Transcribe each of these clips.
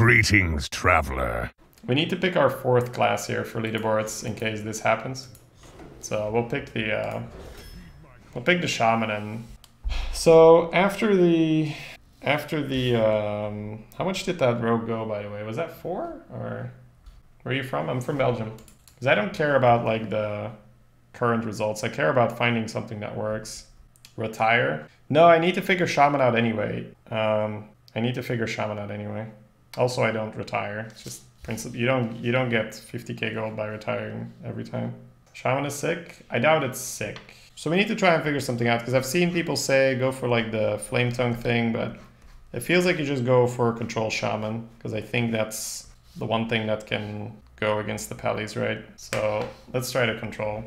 Greetings, traveler. We need to pick our 4th class here for leaderboards in case this happens. So we'll pick the Shaman. And so after the how much did that rogue go, by the way? Was that 4? Or where are you from? I'm from Belgium. Because I don't care about like the current results. I care about finding something that works. Retire. No, I need to figure Shaman out anyway. Also, I don't retire. It's just principle. You don't get 50k gold by retiring every time. Shaman is sick. I doubt it's sick. So we need to try and figure something out, because I've seen people say go for like the flame tongue thing, but it feels like you just go for control Shaman, because I think that's the one thing that can go against the Pallies, right? So let's try to control.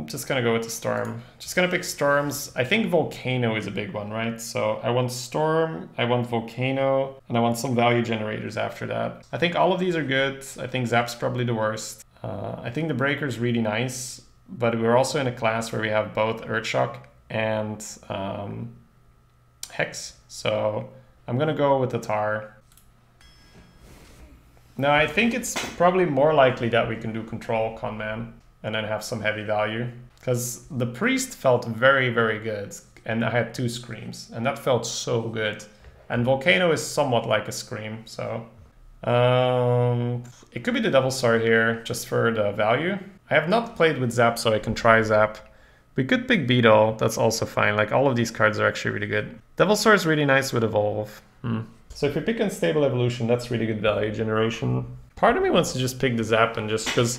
Just gonna go with the Storm. Just gonna pick Storms. I think Volcano is a big one, right? So I want Storm, I want Volcano, and I want some value generators after that. I think all of these are good. I think Zap's probably the worst. I think the Breaker's really nice, but we're also in a class where we have both Earthshock and Hex. So I'm gonna go with the Tar. Now I think it's probably more likely that we can do Control Conman and then have some heavy value, because the Priest felt very, very good, and I had 2 Screams, and that felt so good. And Volcano is somewhat like a Scream, so it could be the Devil Star here just for the value. I have not played with Zap, so I can try Zap. We could pick Beetle, that's also fine. Like, all of these cards are actually really good. Devil Star is really nice with Evolve. So if you pick Unstable Evolution, that's really good value generation. Part of me wants to just pick the Zap, and just because,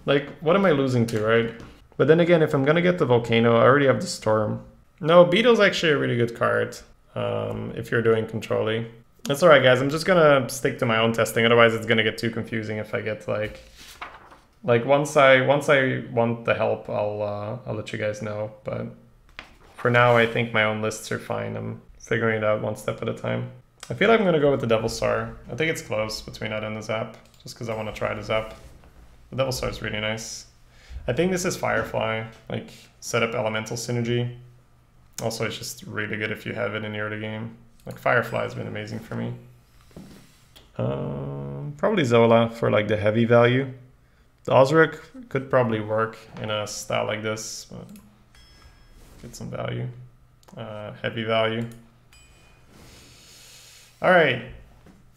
like, what am I losing to, right? But then again, if I'm gonna get the Volcano, I already have the Storm. No, Beetle's actually a really good card if you're doing Control-y. That's alright, guys. I'm just gonna stick to my own testing. Otherwise, it's gonna get too confusing if I get like once I want the help, I'll let you guys know. But for now, I think my own lists are fine. I'm figuring it out one step at a time. I feel like I'm gonna go with the Devil Star. I think it's close between that and the Zap, just because I want to try the Zap. The Devil Star is really nice. I think this is Firefly, like set up elemental synergy. Also, it's just really good if you have it in the early game. Like Firefly has been amazing for me. Probably Zola for like the heavy value. The Ozark could probably work in a style like this, but get some value. Heavy value. All right,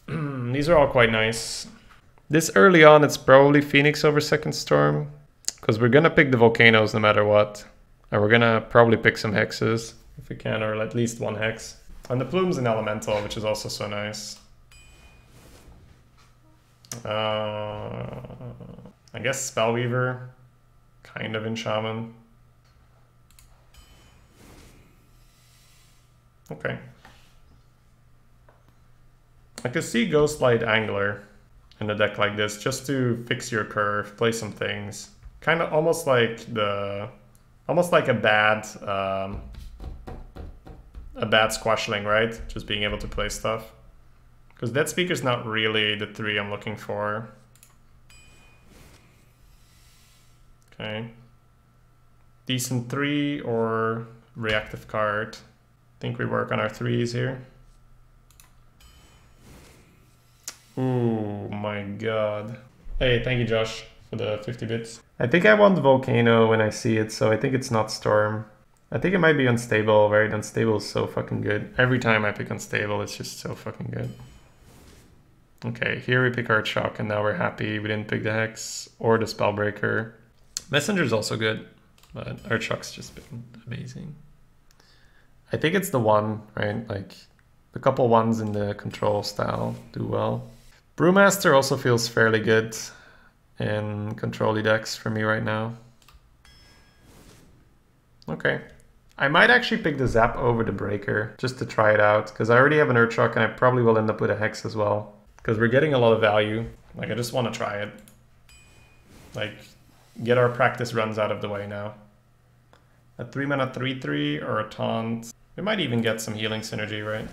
these are all quite nice. This early on, it's probably Phoenix over Second Storm, because we're gonna pick the Volcanoes no matter what. And we're gonna probably pick some Hexes if we can, or at least 1 Hex. And the Plume's an Elemental, which is also so nice. I guess Spellweaver, kind of in Shaman. Okay. I could see Ghostlight Angler in a deck like this, just to fix your curve, play some things. Kind of almost like a bad Squashling, right? Just being able to play stuff. Because Dead Speaker's not really the 3 I'm looking for. Okay. Decent 3 or reactive card. I think we work on our 3s here. Ooh, my god. Hey, thank you, Josh, for the 50 bits. I think I want Volcano when I see it, so I think it's not Storm. I think it might be Unstable, right? Unstable is so fucking good. Every time I pick Unstable, it's just so fucking good. Okay, here we pick Earthshock, and now we're happy we didn't pick the Hex or the Spellbreaker. Messenger's also good, but Earthshock's just been amazing. I think it's the 1, right? Like, the couple 1s in the control style do well. Brewmaster also feels fairly good in control-y decks for me right now. Okay. I might actually pick the Zap over the Breaker just to try it out, because I already have an Earthshock and I probably will end up with a Hex as well. Because we're getting a lot of value. Like, I just want to try it. Like, get our practice runs out of the way now. A 3-mana 3/3 or a Taunt. We might even get some healing synergy, right?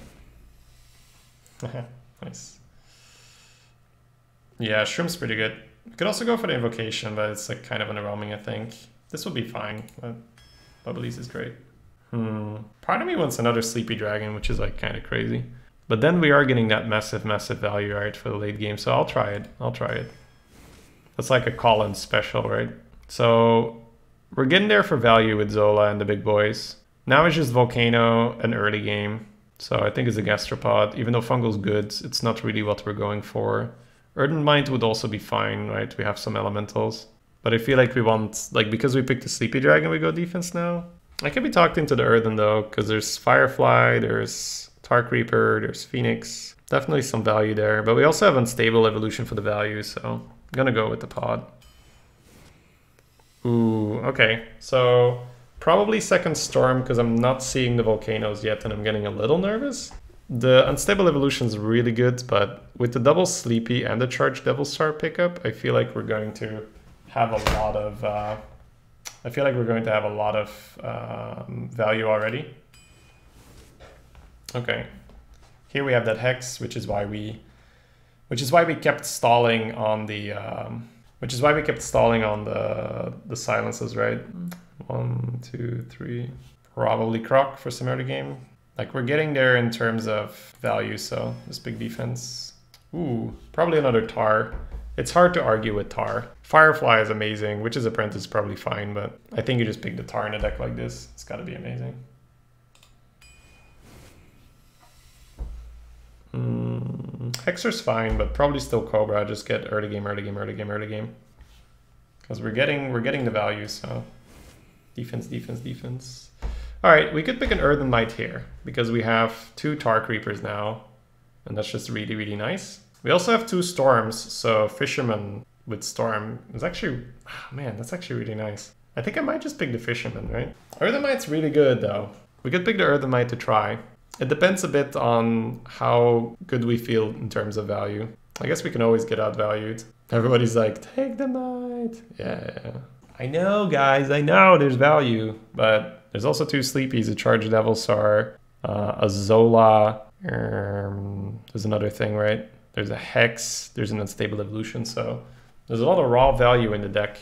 Nice. Yeah, Shrimp's pretty good. We could also go for the Invocation, but it's like kind of underwhelming, I think. This will be fine, but Bubblies is great. Part of me wants another Sleepy Dragon, which is like kind of crazy. But then we are getting that massive, massive value, right, for the late game. So I'll try it. I'll try it. That's like a call-in special, right? So we're getting there for value with Zola and the big boys. Now it's just Volcano and early game. So I think it's a gastropod. Even though Fungal's good, it's not really what we're going for. Earthen Mind would also be fine, right? We have some elementals. But I feel like we want, like, because we picked the Sleepy Dragon, we go defense now. I can be talked into the Earthen though, because there's Firefly, there's Tark Reaper, there's Phoenix. Definitely some value there. But we also have Unstable Evolution for the value, so I'm gonna go with the pod. Ooh, okay. So probably second Storm, because I'm not seeing the volcanoes yet and I'm getting a little nervous. The Unstable Evolution is really good, but with the double Sleepy and the Charged Devil Star pickup, I feel like we're going to have a lot of value already. Okay, here we have that Hex, which is why we kept stalling on the the silences, right? 1, 2, 3, probably Croc for some early game. Like, we're getting there in terms of value, so this big defense. Ooh, probably another Tar. It's hard to argue with Tar. Firefly is amazing, Witch's Apprentice is probably fine, but I think you just pick the Tar in a deck like this. It's gotta be amazing. Hexer's fine, but probably still Cobra. Just get early game, early game, early game, early game. Because we're getting the value, so defense, defense, defense. All right, we could pick an Earthen Might here because we have 2 Tark Reapers now, and that's just really, really nice. We also have 2 Storms, so Fisherman with Storm is actually, oh man, that's actually really nice. I think I might just pick the Fisherman, right? Earthen Might's really good though. We could pick the Earthen Might to try. It depends a bit on how good we feel in terms of value. I guess we can always get outvalued. Everybody's like, take the Might. Yeah. I know, guys, I know there's value, but there's also 2 Sleepies, a Charged Devil Star, a Zola. There's another thing, right? There's a Hex, there's an Unstable Evolution, so there's a lot of raw value in the deck.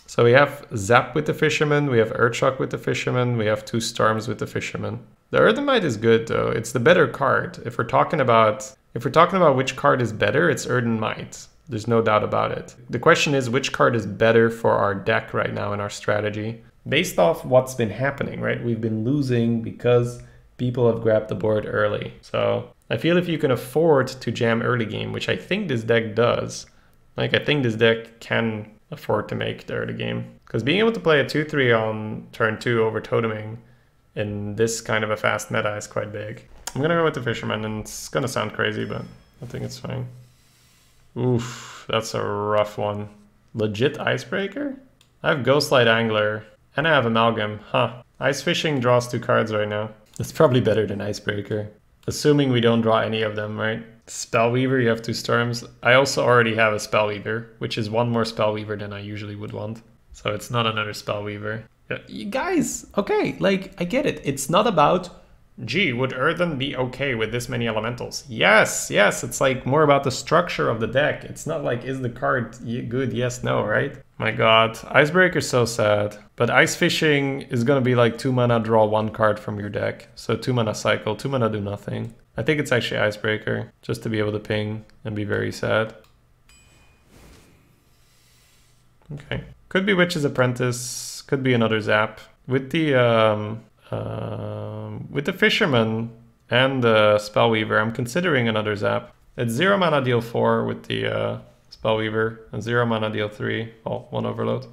So we have Zap with the Fisherman, we have Earthshock with the Fisherman, we have 2 Storms with the Fisherman. The Earthen Might is good though, it's the better card. If we're talking about which card is better, it's Earthen Might. There's no doubt about it. The question is, which card is better for our deck right now in our strategy? Based off what's been happening, right? We've been losing because people have grabbed the board early. So I feel if you can afford to jam early game, which I think this deck does, like I think this deck can afford to make the early game. Because being able to play a 2-3 on turn 2 over toteming in this kind of a fast meta is quite big. I'm gonna go with the Fisherman, and it's gonna sound crazy, but I think it's fine. Oof, that's a rough one. Legit Icebreaker? I have Ghostlight Angler, and I have Amalgam. Huh. Ice Fishing draws 2 cards right now. That's probably better than Icebreaker. Assuming we don't draw any of them, right? Spellweaver, you have 2 Storms. I also already have a Spellweaver, which is 1 more Spellweaver than I usually would want. So it's not another Spellweaver. Yeah, you guys, okay, like, I get it. It's not about, gee, would Earthen be okay with this many elementals? Yes, yes, it's like more about the structure of the deck. It's not like, is the card good? Yes, no, right? My god, Icebreaker's so sad. But Ice Fishing is gonna be like 2 mana, draw 1 card from your deck. So 2 mana cycle, 2 mana do nothing. I think it's actually Icebreaker, just to be able to ping and be very sad. Okay, could be Witch's Apprentice, could be another Zap. With the Fisherman and the Spellweaver, I'm considering another Zap. It's 0 mana deal 4 with the Spellweaver, and 0 mana deal 3. Oh, 1 overload.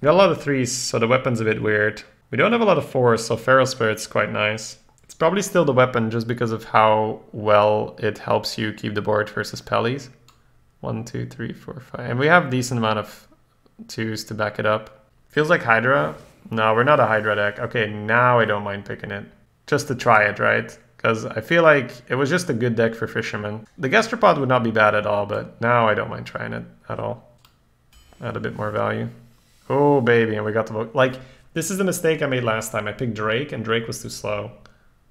We got a lot of 3s, so the weapon's a bit weird. We don't have a lot of 4s, so Feral Spirit's quite nice. It's probably still the weapon just because of how well it helps you keep the board versus Pellies. 1, 2, 3, 4, 5. And we have a decent amount of 2s to back it up. Feels like Hydra. No, we're not a Hydra deck. Okay, now I don't mind picking it. Just to try it, right? Because I feel like it was just a good deck for Fisherman. The Gastropod would not be bad at all, but now I don't mind trying it at all. Add a bit more value. Oh, baby, and we got the vote. Like, this is the mistake I made last time. I picked Drake, and Drake was too slow.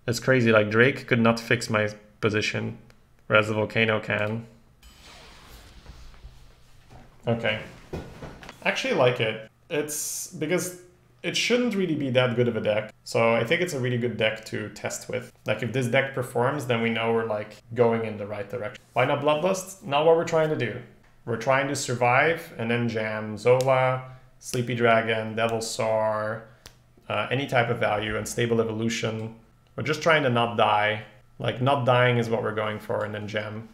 It's crazy, like, Drake could not fix my position, whereas the Volcano can. Okay. I actually like it. It's because it shouldn't really be that good of a deck. So I think it's a really good deck to test with. Like if this deck performs, then we know we're like going in the right direction. Why not Bloodlust? Not what we're trying to do. We're trying to survive and then jam Zola, Sleepy Dragon, Devil Saur, any type of value, and Stable Evolution. We're just trying to not die. Like not dying is what we're going for, and then jam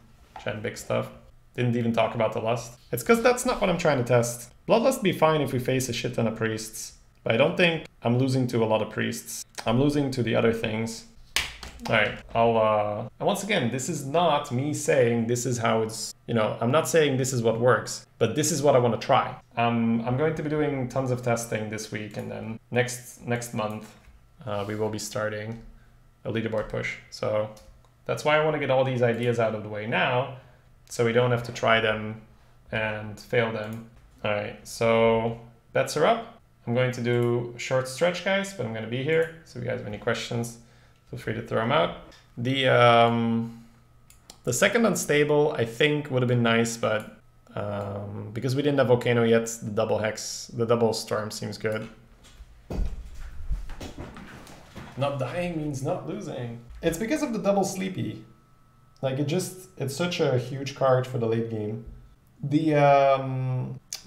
big stuff. Didn't even talk about the Lust. It's because that's not what I'm trying to test. Bloodlust be fine if we face a shit ton of priests. But I don't think I'm losing to a lot of priests. I'm losing to the other things. Alright, and once again, this is not me saying this is how it's, you know, I'm not saying this is what works, but this is what I want to try. I'm going to be doing tons of testing this week, and then next month we will be starting a leaderboard push. So that's why I want to get all these ideas out of the way now, so we don't have to try them and fail them. Alright, so bets are up. I'm going to do a short stretch, guys, but I'm going to be here. So if you guys have any questions, feel free to throw them out. The second unstable, I think, would have been nice, but because we didn't have Volcano yet, the double Hex, the double Storm seems good. Not dying means not losing. It's because of the double Sleepy. Like it's such a huge card for the late game. The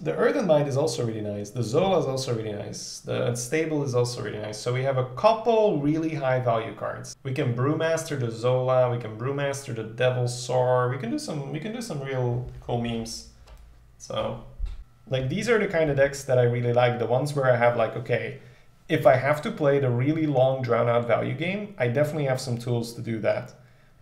Earthen Might is also really nice. The Zola is also really nice. The Unstable is also really nice. So we have a couple really high value cards. We can Brewmaster the Zola. We can Brewmaster the Devil Saur. We can do some real cool memes. So like these are the kind of decks that I really like. The ones where I have like, okay, if I have to play the really long drawn out value game, I definitely have some tools to do that.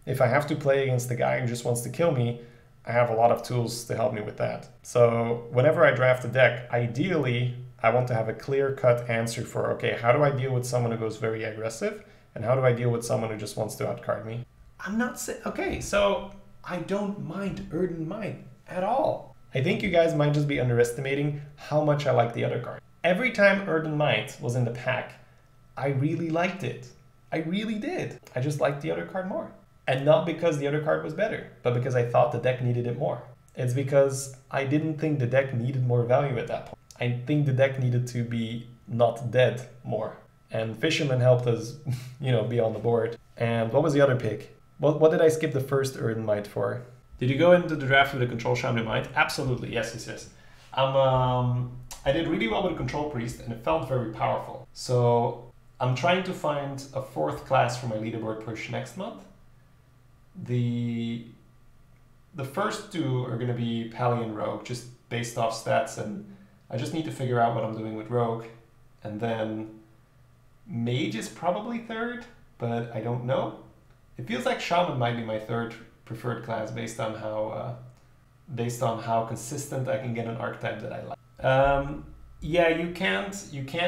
If I have to play against the guy who just wants to kill me, I have a lot of tools to help me with that. So whenever I draft a deck, ideally, I want to have a clear-cut answer for, okay, how do I deal with someone who goes very aggressive? And how do I deal with someone who just wants to outcard me? I'm not saying, okay, so I don't mind Earthen Might at all. I think you guys might just be underestimating how much I like the other card. Every time Earthen Might was in the pack, I really liked it. I really did. I just liked the other card more. And not because the other card was better, but because I thought the deck needed it more. It's because I didn't think the deck needed more value at that point. I think the deck needed to be not dead more. And Fisherman helped us, you know, be on the board. And what was the other pick? What did I skip the first Earthen Might for? Did you go into the draft with a Control Shaman Might? Absolutely, yes. I did really well with a Control Priest, and it felt very powerful. So I'm trying to find a fourth class for my leaderboard push next month. The first two are going to be Pally and Rogue, just based off stats, and I just need to figure out what I'm doing with Rogue. And then Mage is probably third, but I don't know. It feels like Shaman might be my third preferred class based on how consistent I can get an archetype that I like. Yeah, you can't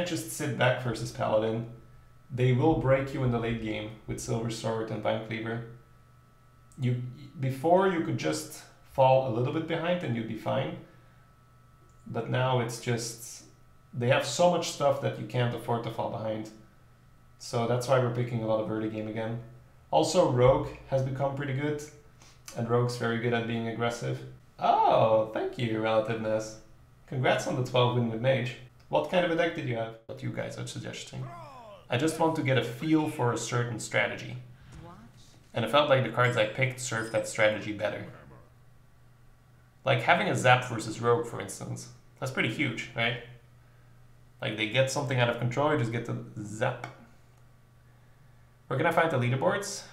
just sit back versus Paladin. They will break you in the late game with Silver Sword and Vine Cleaver. Before you could just fall a little bit behind and you'd be fine, but now it's just they have so much stuff that you can't afford to fall behind. So that's why we're picking a lot of early game again. Also, Rogue has become pretty good, and Rogue's very good at being aggressive. Oh, thank you, Relativeness. Congrats on the 12 win with Mage. What kind of a deck did you have? What you guys are suggesting? I just want to get a feel for a certain strategy. And it felt like the cards I picked served that strategy better. Like having a Zap versus Rogue, for instance. That's pretty huge, right? Like they get something out of control, you just get to Zap. Where can I find the leaderboards?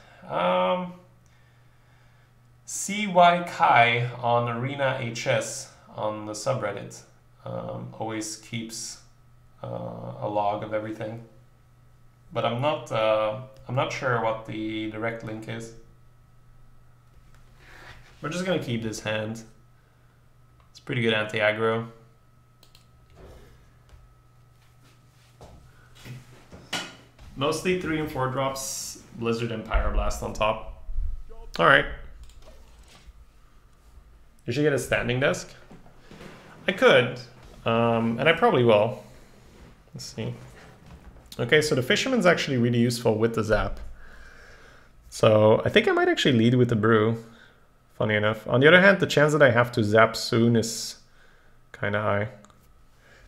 CY Kai on Arena HS on the subreddit. Always keeps a log of everything. But I'm not sure what the direct link is. We're just gonna keep this hand. It's pretty good anti-aggro. Mostly 3 and 4 drops, Blizzard and Pyroblast on top. Alright. You should get a standing desk. I could, and I probably will. Let's see. Okay, so the Fisherman's actually really useful with the Zap. So I think I might actually lead with the Brew, funny enough. On the other hand, the chance that I have to Zap soon is kind of high.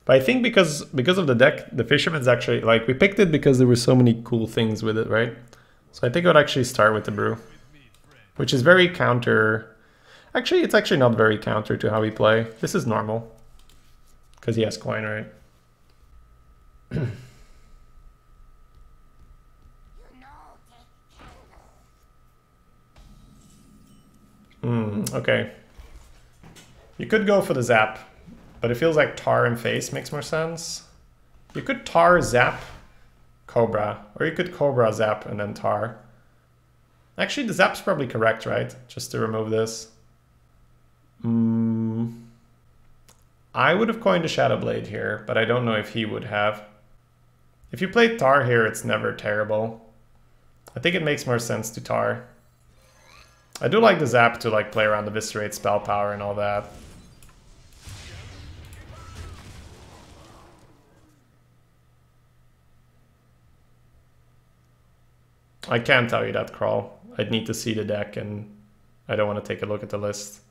But I think because of the deck, the Fisherman's actually, like, we picked it because there were so many cool things with it, right? So I think I would actually start with the Brew, which is very counter. Actually, it's actually not very counter to how we play. This is normal. Because he has coin, right? Okay. You could go for the Zap, but it feels like Tar and Face makes more sense. You could Tar, Zap, Cobra, or you could Cobra, Zap, and then Tar. Actually, the Zap's probably correct, right? Just to remove this. I would have coined a Shadow Blade here, but I don't know if he would have. If you play Tar here, it's never terrible. I think it makes more sense to Tar. I do like the Zap to like play around the Viscerate spell power and all that. I can't tell you that, Crawl. I'd need to see the deck and I don't want to take a look at the list.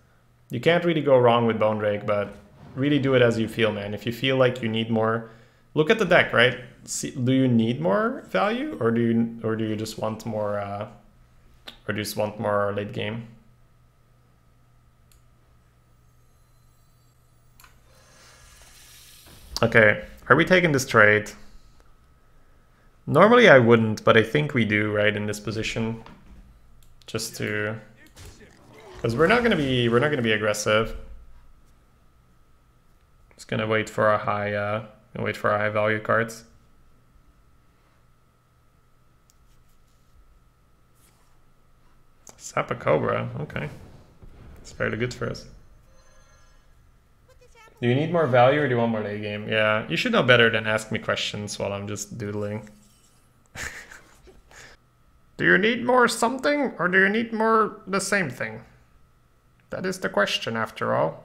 You can't really go wrong with Bone Rake, but really do it as you feel, man. If you feel like you need more, look at the deck, right? See, do you need more value, or do you just want more, or just want more late game? Okay, are we taking this trade? Normally I wouldn't, but I think we do, right, in this position, just to, because we're not gonna be aggressive. Just gonna wait for our high value cards. Sapa Cobra, okay, it's fairly good for us. Do you need more value or do you want more late game? Yeah, you should know better than ask me questions while I'm just doodling. Do you need more something or do you need more the same thing? That is the question after all.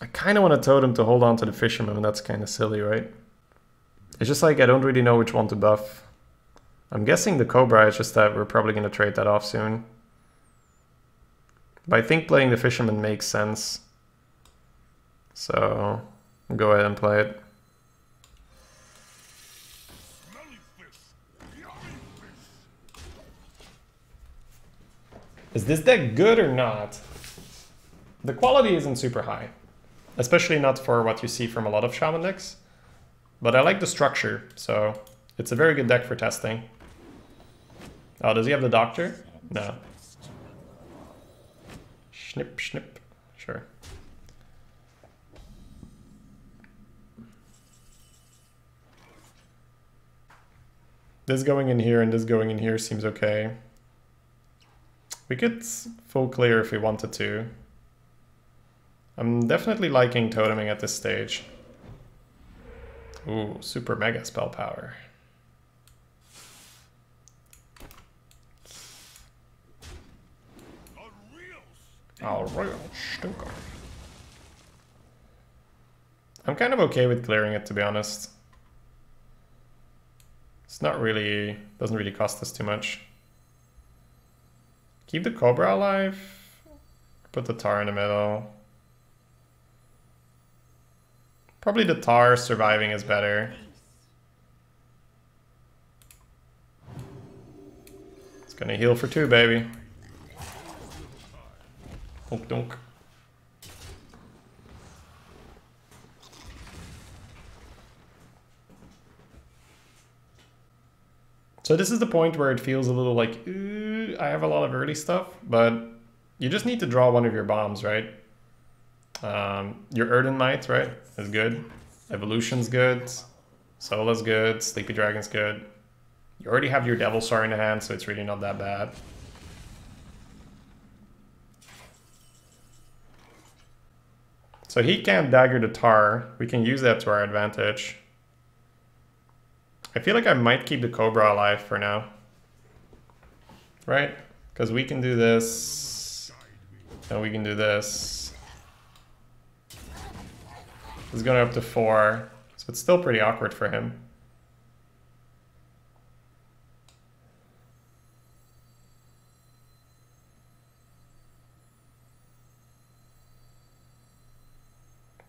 I kind of want to totem to hold on to the Fisherman, and that's kind of silly, right? It's just like I don't really know which one to buff. I'm guessing the Cobra, it's just that we're probably going to trade that off soon. But I think playing the Fisherman makes sense. So, I'll go ahead and play it. Is this deck good or not? The quality isn't super high. Especially not for what you see from a lot of Shaman decks. But I like the structure, so it's a very good deck for testing. Oh, does he have the Doctor? No. Snip, snip. Sure. This going in here and this going in here seems okay. We could full clear if we wanted to. I'm definitely liking toteming at this stage. Ooh, super mega spell power. A real stinker. I'm kind of okay with clearing it, to be honest. It's not really, doesn't really cost us too much. Keep the Cobra alive. Put the Tar in the middle. Probably the Tar surviving is better. It's gonna heal for 2, baby. Dunk dunk. So this is the point where it feels a little like, I have a lot of early stuff, but you just need to draw one of your bombs, right? Your Earthen Might, right, is good. Evolution's good. Sola's good. Sleepy Dragon's good. You already have your Devil Star in the hand, so it's really not that bad. So he can't dagger the Tar. We can use that to our advantage. I feel like I might keep the Cobra alive for now. Right? Because we can do this. And we can do this. It's going up to 4. So it's still pretty awkward for him.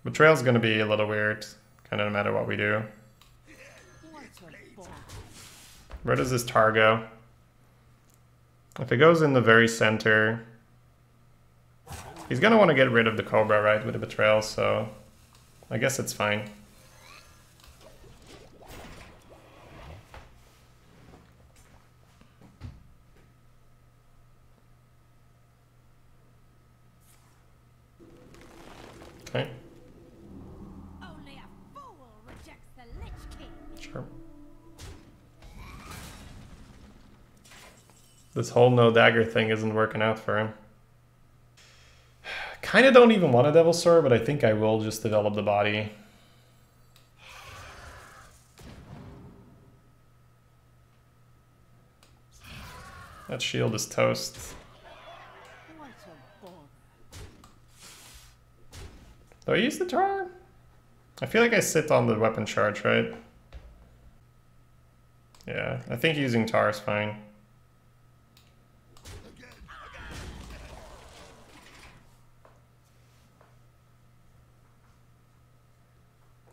Betrayal's gonna be a little weird, kind of no matter what we do. Where does this tar go? If it goes in the very center, he's gonna want to get rid of the Cobra, right, with the Betrayal, so I guess it's fine. Okay. Only a fool rejects the Lich King. Sure. This whole no dagger thing isn't working out for him. Kind of don't even want a Devil Sword, but I think I will just develop the body. That shield is toast. What a bother. Do I use the tar? I feel like I sit on the weapon charge, right? Yeah, I think using tar is fine.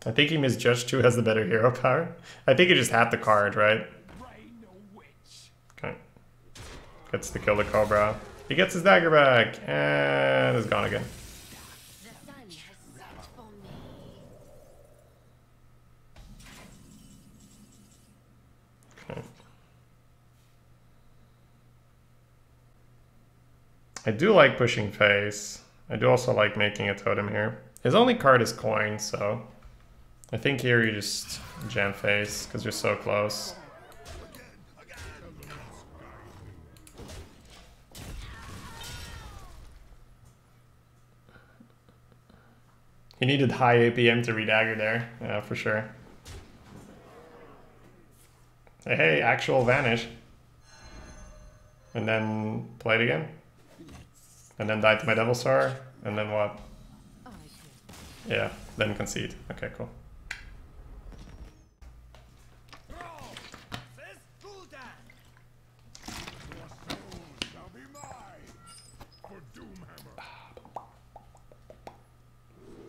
I think he misjudged who has the better hero power. I think he just had the card, right? Okay. Gets to kill the Cobra. He gets his dagger back, and is gone again. The sun has set for me. Okay. I do like pushing face. I do also like making a totem here. His only card is coin, so I think here you just jam face because you're so close. He needed high APM to redagger there, yeah, for sure. Hey, actual vanish. And then play it again. And then die to my Devil Sword. And then what? Yeah, then concede. Okay, cool.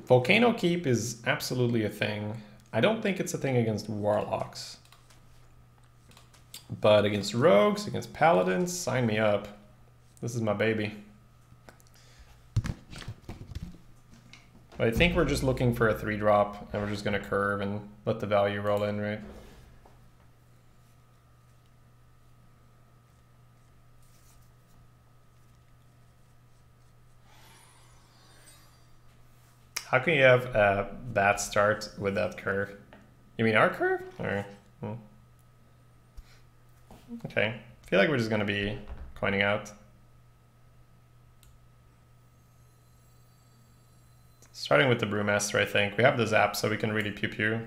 Volcano Keep is absolutely a thing. I don't think it's a thing against Warlocks. But against Rogues, against Paladins, sign me up. This is my baby. But I think we're just looking for a 3-drop, and we're just gonna curve and let the value roll in, right? How can you have a bad start with that curve? You mean our curve? Or, okay, I feel like we're just gonna be coining out. Starting with the Brewmaster, I think. We have the zap, so we can really pew-pew.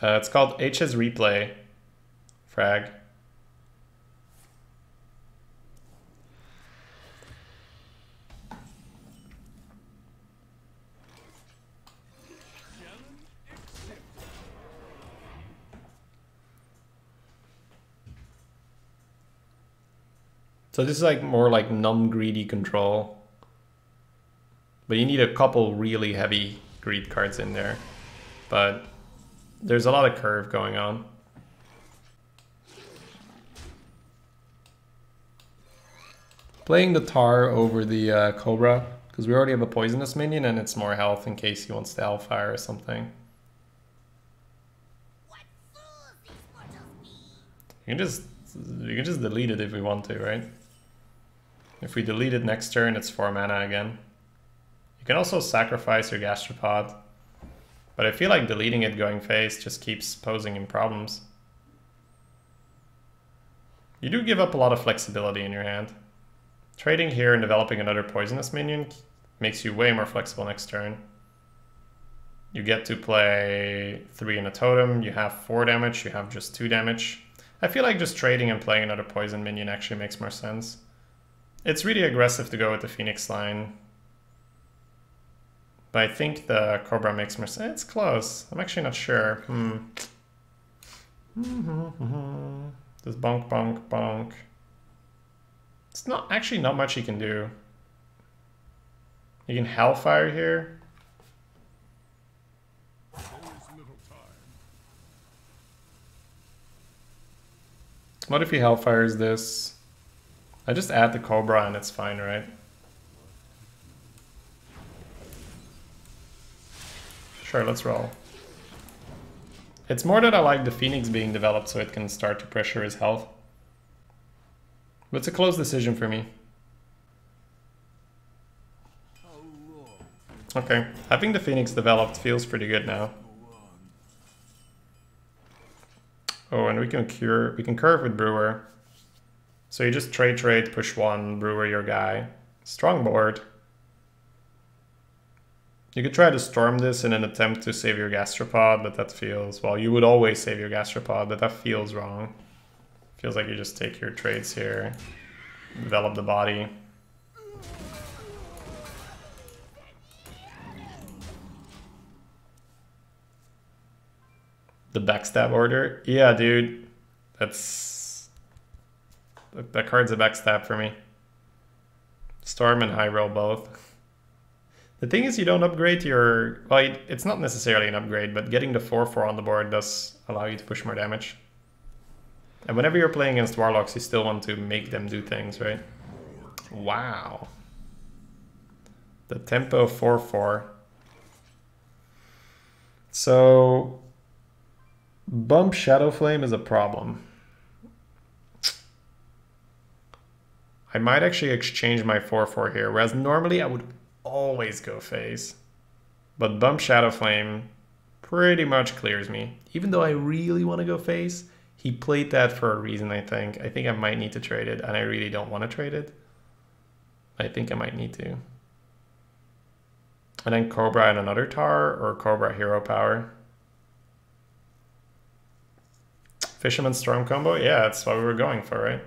It's called HS Replay. Frag. So this is like more like non-greedy control. But you need a couple really heavy greed cards in there. But there's a lot of curve going on. Playing the tar over the Cobra, because we already have a poisonous minion and it's more health in case he wants to Hellfire or something. You can just delete it if we want to, right? If we delete it next turn, it's 4 mana again. You can also sacrifice your Gastropod, but I feel like deleting it going face just keeps posing him problems. You do give up a lot of flexibility in your hand. Trading here and developing another poisonous minion makes you way more flexible next turn. You get to play 3 in a totem, you have 4 damage, you have just 2 damage. I feel like just trading and playing another poison minion actually makes more sense. It's really aggressive to go with the Phoenix line. But I think the Cobra makes more sense. It's close. I'm actually not sure. Just bonk, bonk, bonk. It's not actually not much you can do. You can Hellfire here. What if he Hellfires this? I just add the Cobra and it's fine, right? Sure, let's roll. It's more that I like the Phoenix being developed so it can start to pressure his health. But it's a close decision for me. Okay, having the Phoenix developed feels pretty good now. Oh, and we can curve with Brewer. So you just trade, push one, Brewer your guy. Strong board. You could try to storm this in an attempt to save your Gastropod, but that feels, well, you would always save your Gastropod, but that feels wrong. Feels like you just take your trades here, develop the body. The backstab order? Yeah, dude. That card's a backstab for me. Storm and high roll both. The thing is you don't upgrade your... Well, it's not necessarily an upgrade, but getting the 4/4 on the board does allow you to push more damage. And whenever you're playing against Warlocks, you still want to make them do things, right? Wow. The tempo 4/4. So... Bump Shadow Flame is a problem. I might actually exchange my 4/4 here, whereas normally I would always go phase. But Bump Shadow Flame pretty much clears me. Even though I really want to go phase, he played that for a reason, I think. I think I might need to trade it, and I really don't want to trade it. I think I might need to. And then Cobra and another Tar, or Cobra Hero Power. Fisherman Storm combo? Yeah, that's what we were going for, right?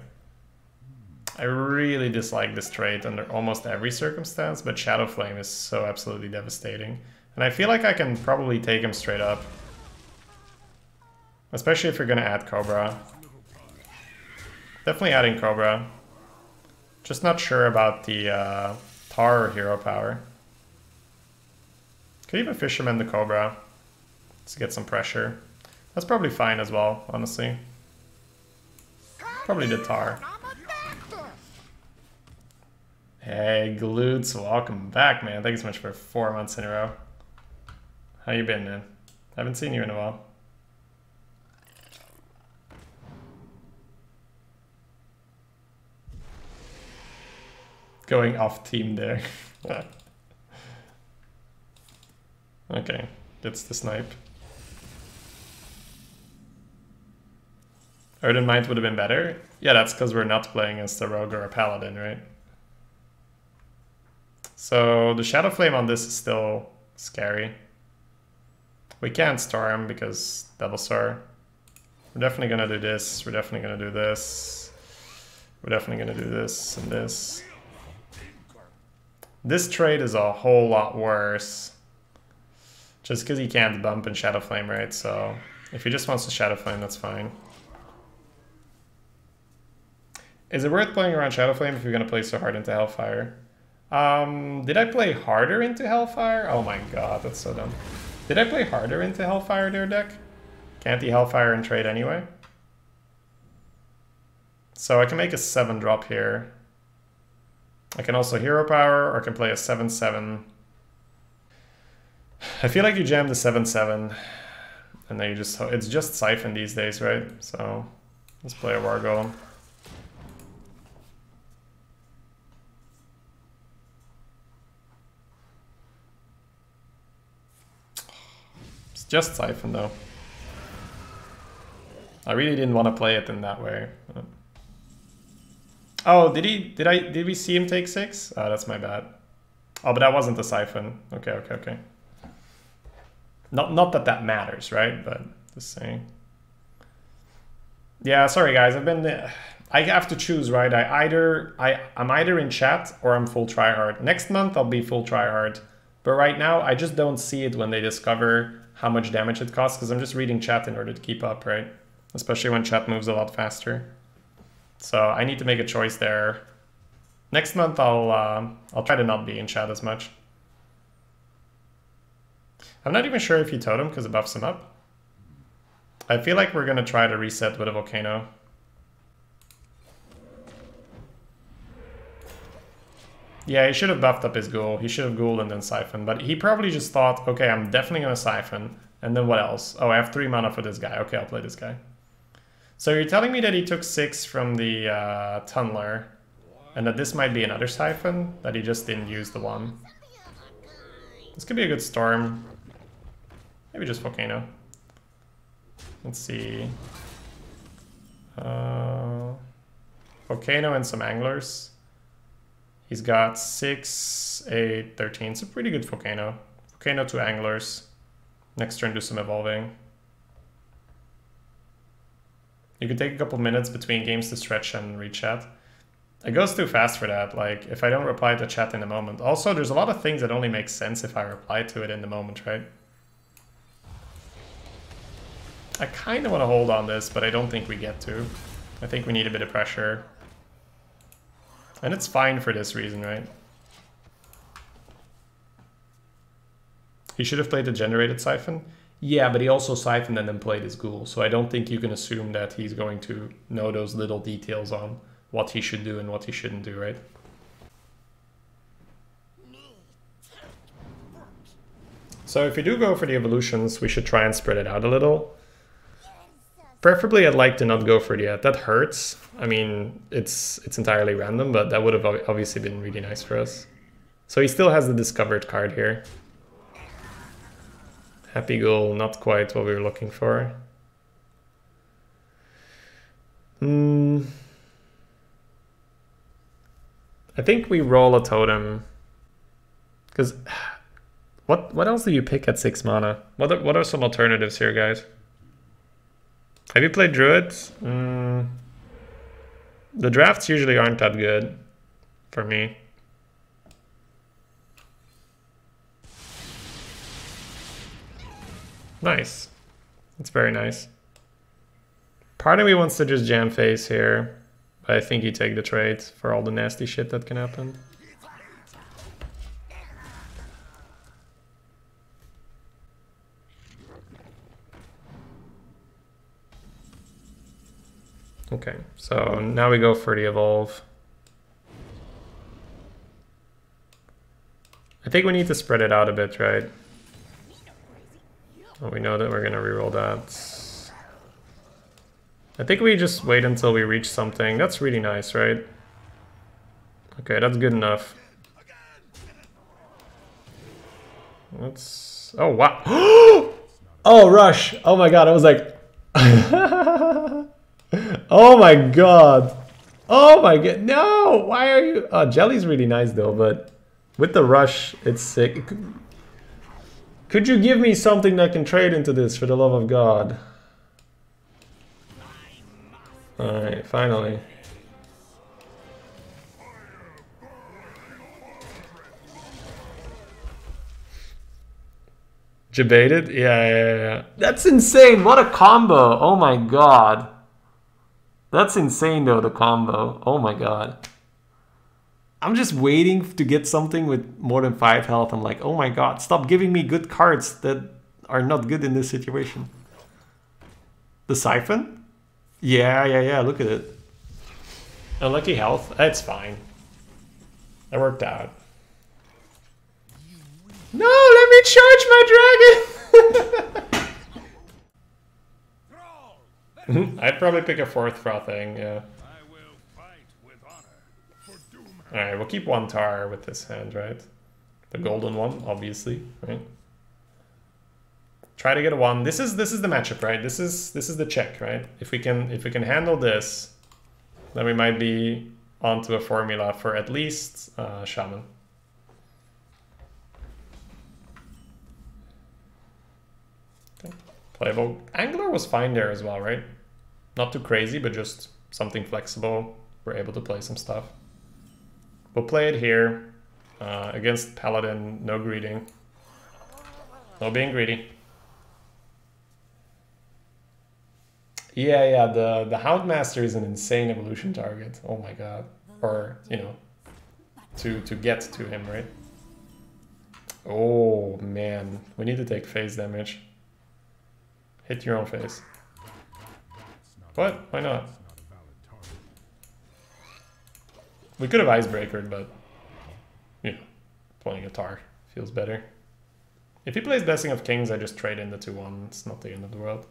I really dislike this trait under almost every circumstance, but Shadow Flame is so absolutely devastating. And I feel like I can probably take him straight up. Especially if you're gonna add Cobra. Definitely adding Cobra. Just not sure about the Tar or Hero Power. Could even Fisherman the Cobra to get some pressure. That's probably fine as well, honestly. Probably the Tar. Hey, Glutes, welcome back, man. Thank you so much for 4 months in a row. How you been, man? Haven't seen you in a while. Going off team there. Okay, gets the snipe. Earthen Might would have been better. Yeah, that's because we're not playing as the Rogue or a Paladin, right? So the Shadow Flame on this is still scary. We can't Storm because Devil Star. We're definitely gonna do this. We're definitely gonna do this. We're definitely gonna do this and this. This trade is a whole lot worse. Just because he can't bump and Shadow Flame, right? So if he just wants to Shadow Flame, that's fine. Is it worth playing around Shadow Flame if you're going to play so hard into Hellfire? Did I play harder into Hellfire? Oh my god, that's so dumb. Did I play harder into Hellfire there, deck? Can't he Hellfire and trade anyway? So I can make a 7 drop here. I can also Hero Power, or I can play a 7/7. I feel like you jam the 7/7, and then you just, it's just Siphon these days, right? So let's play a War Golem. It's just Siphon though. I really didn't want to play it in that way. Oh, did we see him take 6? Oh, that's my bad. Oh, but that wasn't the Siphon. Okay. Not that that matters, right? But just saying. Yeah, sorry guys. I have to choose, right? I'm either in chat or I'm full tryhard. Next month I'll be full tryhard. But right now I just don't see it when they discover how much damage it costs, because I'm just reading chat in order to keep up, right? Especially when chat moves a lot faster. So I need to make a choice there. Next month I'll try to not be in chat as much. I'm not even sure if you totem because it buffs him up. I feel like we're gonna try to reset with a volcano. Yeah, he should have buffed up his ghoul. He should have ghouled and then siphoned, but he probably just thought, okay, I'm definitely gonna siphon. And then what else? Oh, I have 3 mana for this guy. Okay, I'll play this guy. So you're telling me that he took 6 from the tunneler, and that this might be another siphon, that he just didn't use the one. This could be a good storm. Maybe just volcano. Let's see. Volcano and some anglers. He's got 6, 8, 13. It's a pretty good volcano. Volcano to anglers. Next turn do some evolving. You could take a couple minutes between games to stretch and read chat. It goes too fast for that, like if I don't reply to chat in the moment. Also, there's a lot of things that only make sense if I reply to it in the moment, right? I kind of want to hold on this, but I don't think we get to. I think we need a bit of pressure. And it's fine for this reason, right? He should have played the generated siphon. Yeah, but he also siphoned and then played his ghoul. So I don't think you can assume that he's going to know those little details on what he should do and what he shouldn't do, right? So if we do go for the evolutions, we should try and spread it out a little. Preferably, I'd like to not go for the that hurts. I mean, it's entirely random, but that would have obviously been really nice for us. So he still has the discovered card here. Happy Ghoul, not quite what we were looking for. I think we roll a totem. Because what else do you pick at 6 mana? What are some alternatives here, guys? Have you played Druids? The drafts usually aren't that good for me. Nice. That's very nice. Part of me wants to just jam face here, but I think you take the trade for all the nasty shit that can happen. Okay, so now we go for the evolve. I think we need to spread it out a bit, right? Well, we know that we're gonna reroll that. I think we just wait until we reach something. That's really nice, right? Okay, that's good enough. Let's... Oh, wow. Oh, rush. Oh my god, I was like... Oh my god. Oh my god. No, why are you... Oh, Jelly's really nice though, but with the rush, it's sick. Could you give me something that can trade into this, for the love of God? Alright, finally. Debated? Yeah. That's insane. What a combo. Oh my god. That's insane though, the combo. Oh my god. I'm just waiting to get something with more than 5 health. I'm like, oh my god, stop giving me good cards that are not good in this situation. The Siphon? Yeah, look at it. Unlucky health? That's fine. That worked out. No, let me charge my dragon! I'd probably pick a 4th frothing, yeah. Alright, we'll keep 1 tar with this hand, right? The golden one, obviously, right? Try to get a 1. This is the matchup, right? This is the check, right? If we can handle this, then we might be onto a formula for at least Shaman. Okay. Playable. Angler was fine there as well, right? Not too crazy, but just something flexible. We're able to play some stuff. We'll play it here against Paladin. No greeting. No being greedy. Yeah. The Houndmaster is an insane evolution target. Oh my god. Or, you know, to get to him, right? Oh man, we need to take phase damage. Hit your own face. What? Why not? We could have Icebreakered, but you know, playing a tar feels better. If he plays Blessing of Kings, I just trade in the 2-1. It's not the end of the world.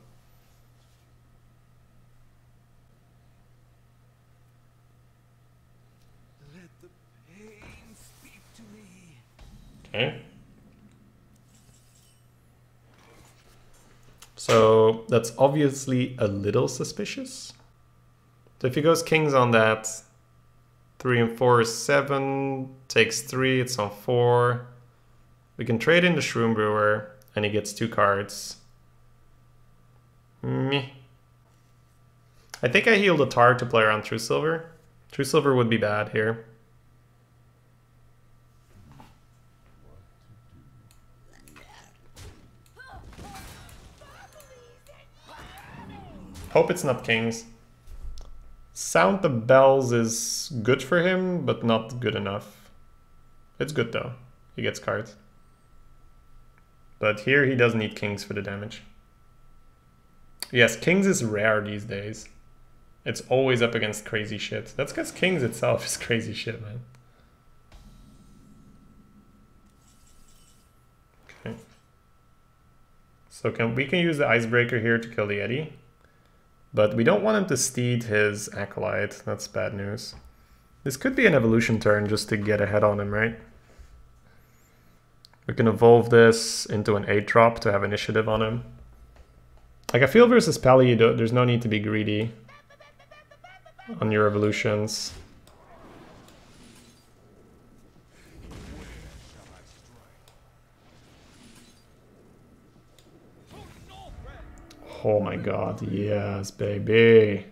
Let the pain speak to me. Okay. So that's obviously a little suspicious. So if he goes Kings on that, 3 and 4 is 7, takes 3, it's on 4. We can trade in the Shroom Brewer, and he gets 2 cards. Meh. I think I healed a tar to play around True Silver. True Silver would be bad here. Hope it's not Kings. Sound the Bells is good for him, but not good enough. It's good though. He gets cards. But here he does need Kings for the damage. Yes, Kings is rare these days. It's always up against crazy shit. That's because Kings itself is crazy shit, man. Okay. So we can use the Icebreaker here to kill the Yeti. But we don't want him to steed his Acolyte. That's bad news. This could be an evolution turn just to get ahead on him, right? We can evolve this into an 8-drop to have initiative on him. Like I feel versus Pally, there's no need to be greedy on your evolutions. Oh my god, yes, baby.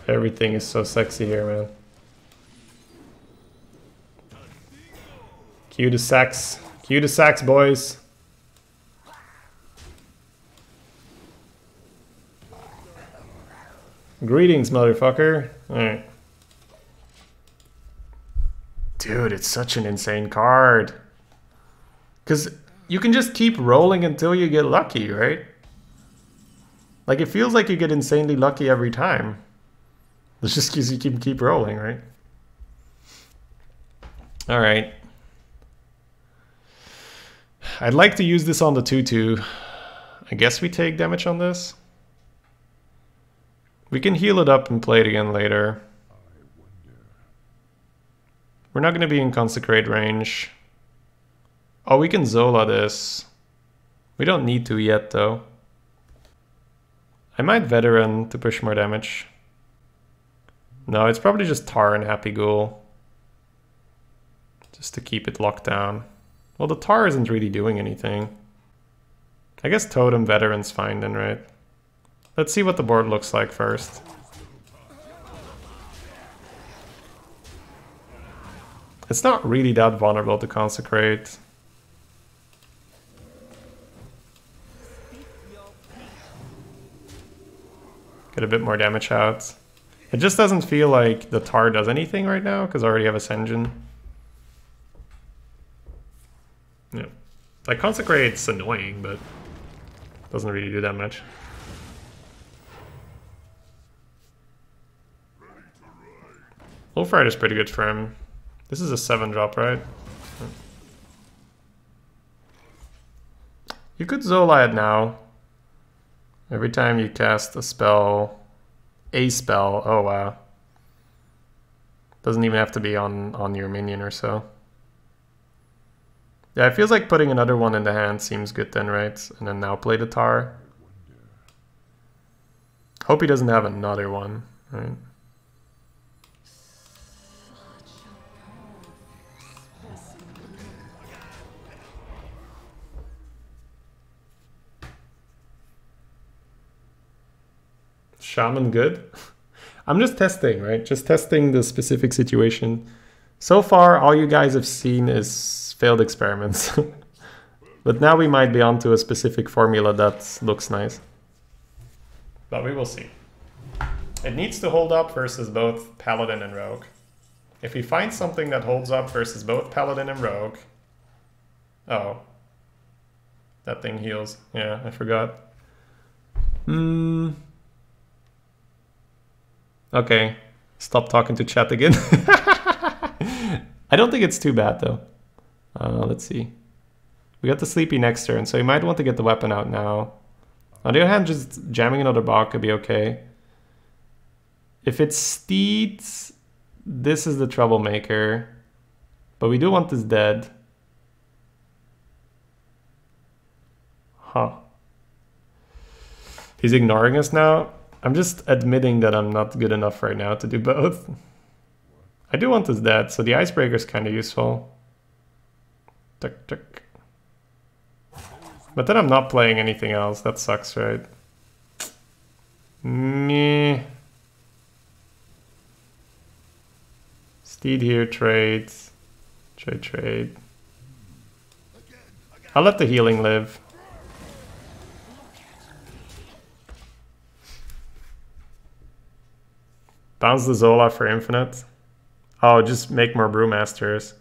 Everything is so sexy here, man. Cue the sax. Cue the sax, boys. Greetings, motherfucker. Alright. Dude, it's such an insane card. Because you can just keep rolling until you get lucky, right? Like, it feels like you get insanely lucky every time. It's just because you keep rolling, right? Alright. I'd like to use this on the 2-2. I guess we take damage on this. We can heal it up and play it again later. We're not going to be in Consecrate range. Oh, we can Zola this. We don't need to yet, though. I might Veteran to push more damage. No, it's probably just Tar and Happy Ghoul. Just to keep it locked down. Well, the Tar isn't really doing anything. I guess Totem Veteran's fine then, right? Let's see what the board looks like first. It's not really that vulnerable to Consecrate. Get a bit more damage out. It just doesn't feel like the Tar does anything right now, because I already have Ascension. Yeah. Like, Consecrate's annoying, but doesn't really do that much. Wolfride is pretty good for him. This is a 7-drop, right? You could Zola it now. Every time you cast a spell, oh wow. Doesn't even have to be on your minion or so. Yeah, it feels like putting another one in the hand seems good then, right? And then now play the Tar. Hope he doesn't have another one, right? Shaman good? I'm just testing, right? Just testing the specific situation. So far, all you guys have seen is failed experiments. But now we might be onto a specific formula that looks nice. But we will see. It needs to hold up versus both Paladin and Rogue. If we find something that holds up versus both Paladin and Rogue... Oh. That thing heals. Yeah, I forgot. Okay. Stop talking to chat again. I don't think it's too bad though. Let's see. We got the Sleepy next turn, so you might want to get the weapon out now. On the other hand, just jamming another bog could be okay. If it's Steeds, this is the troublemaker. But we do want this dead. Huh. He's ignoring us now. I'm just admitting that I'm not good enough right now to do both. I do want this dead, so the Icebreaker is kind of useful. Tuck, tuck. But then I'm not playing anything else. That sucks, right? Meh. Steed here, trades. Trade. I'll let the healing live. Bounce the Zola for infinite. Oh, just make more Brewmasters.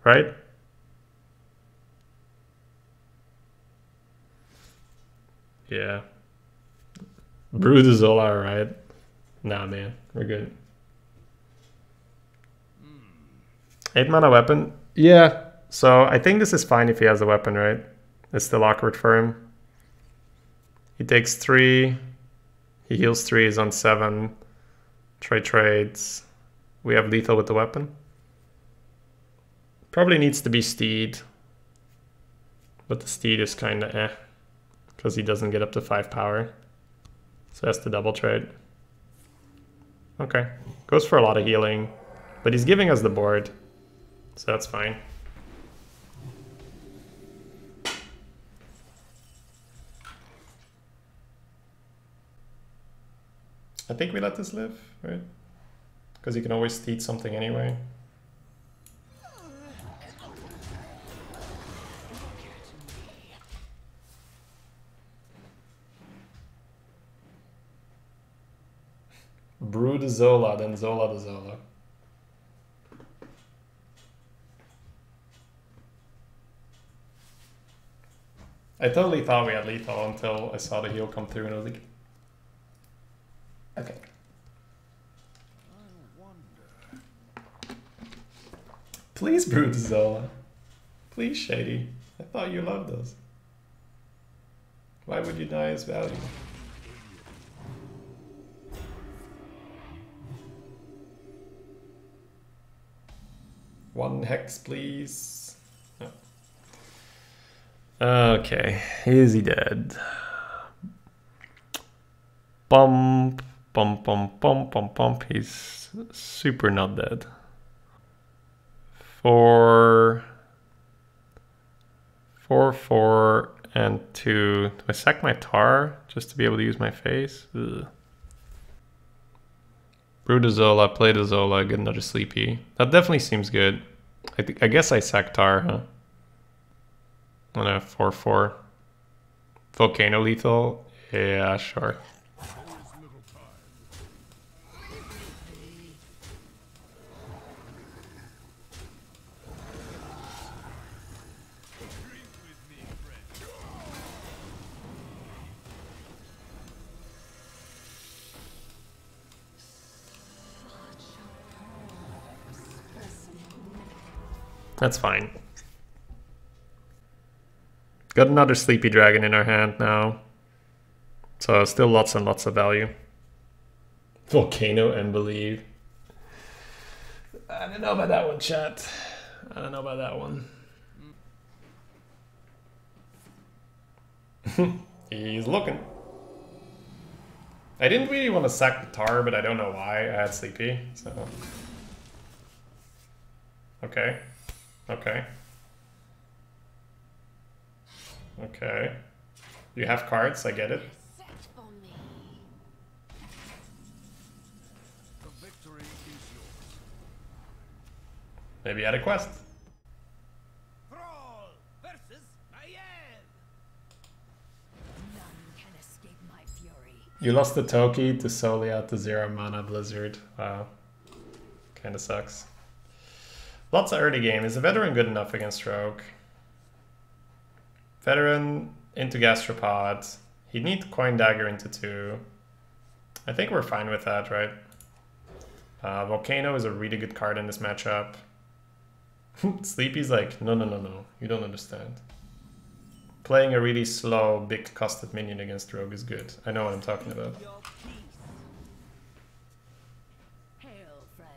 Right? Yeah. Brew the Zola, right? Nah, man. We're good. 8 mana weapon? Yeah. So I think this is fine if he has a weapon, right? It's still awkward for him. He takes 3. He heals 3, is on 7. Trades. We have lethal with the weapon. Probably needs to be Steed. But the Steed is kind of because he doesn't get up to 5 power. So has to double trade. Okay. Goes for a lot of healing. But he's giving us the board. So that's fine. I think we let this live, right? Because you can always Steed something anyway. Brew the Zola, then Zola the Zola. I totally thought we had lethal until I saw the heal come through and I was like, okay. Please brew the Zola. Please, Shady. I thought you loved us. Why would you deny his value? One hex, please. Oh. Okay, is he dead? Bump, bump, bump, bump, bump, bump. He's super not dead. 4, and 2. Do I sack my tar just to be able to use my face? Ugh. Brew the Zola, play the Zola, get another Sleepy. That definitely seems good. I guess I sack tar, huh? On a 4/4. Volcano lethal? Yeah, sure. That's fine. Got another Sleepy Dragon in our hand now. So still lots and lots of value. Volcano and Believe. I don't know about that one, chat. I don't know about that one. He's looking. I didn't really want to sack the tar, but I don't know why. I had Sleepy, so... Okay. Okay. Okay. You have cards, I get it. Maybe you had a quest. None can escape my You lost the Toki to Solia to 0 mana Blizzard. Wow. Kinda sucks. Lots of early game. Is a veteran good enough against Rogue? Veteran into Gastropod. He'd need Coin Dagger into 2. I think we're fine with that, right? Volcano is a really good card in this matchup. Sleepy's like, no, no, no, no. You don't understand. Playing a really slow, big costed minion against Rogue is good. I know what I'm talking about. Your peace. Hail, friend.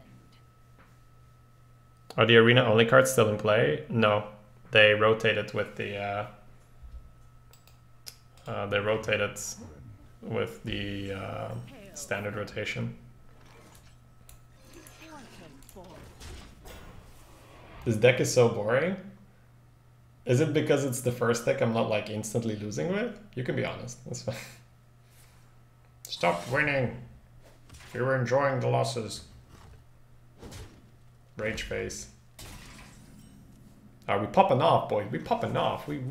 Are the arena only cards still in play? No. They rotated with the standard rotation. This deck is so boring. Is it because it's the first deck I'm not like instantly losing with? You can be honest. That's fine. Stop winning. You were enjoying the losses. Rage face. Are we popping off, boys? We popping off. We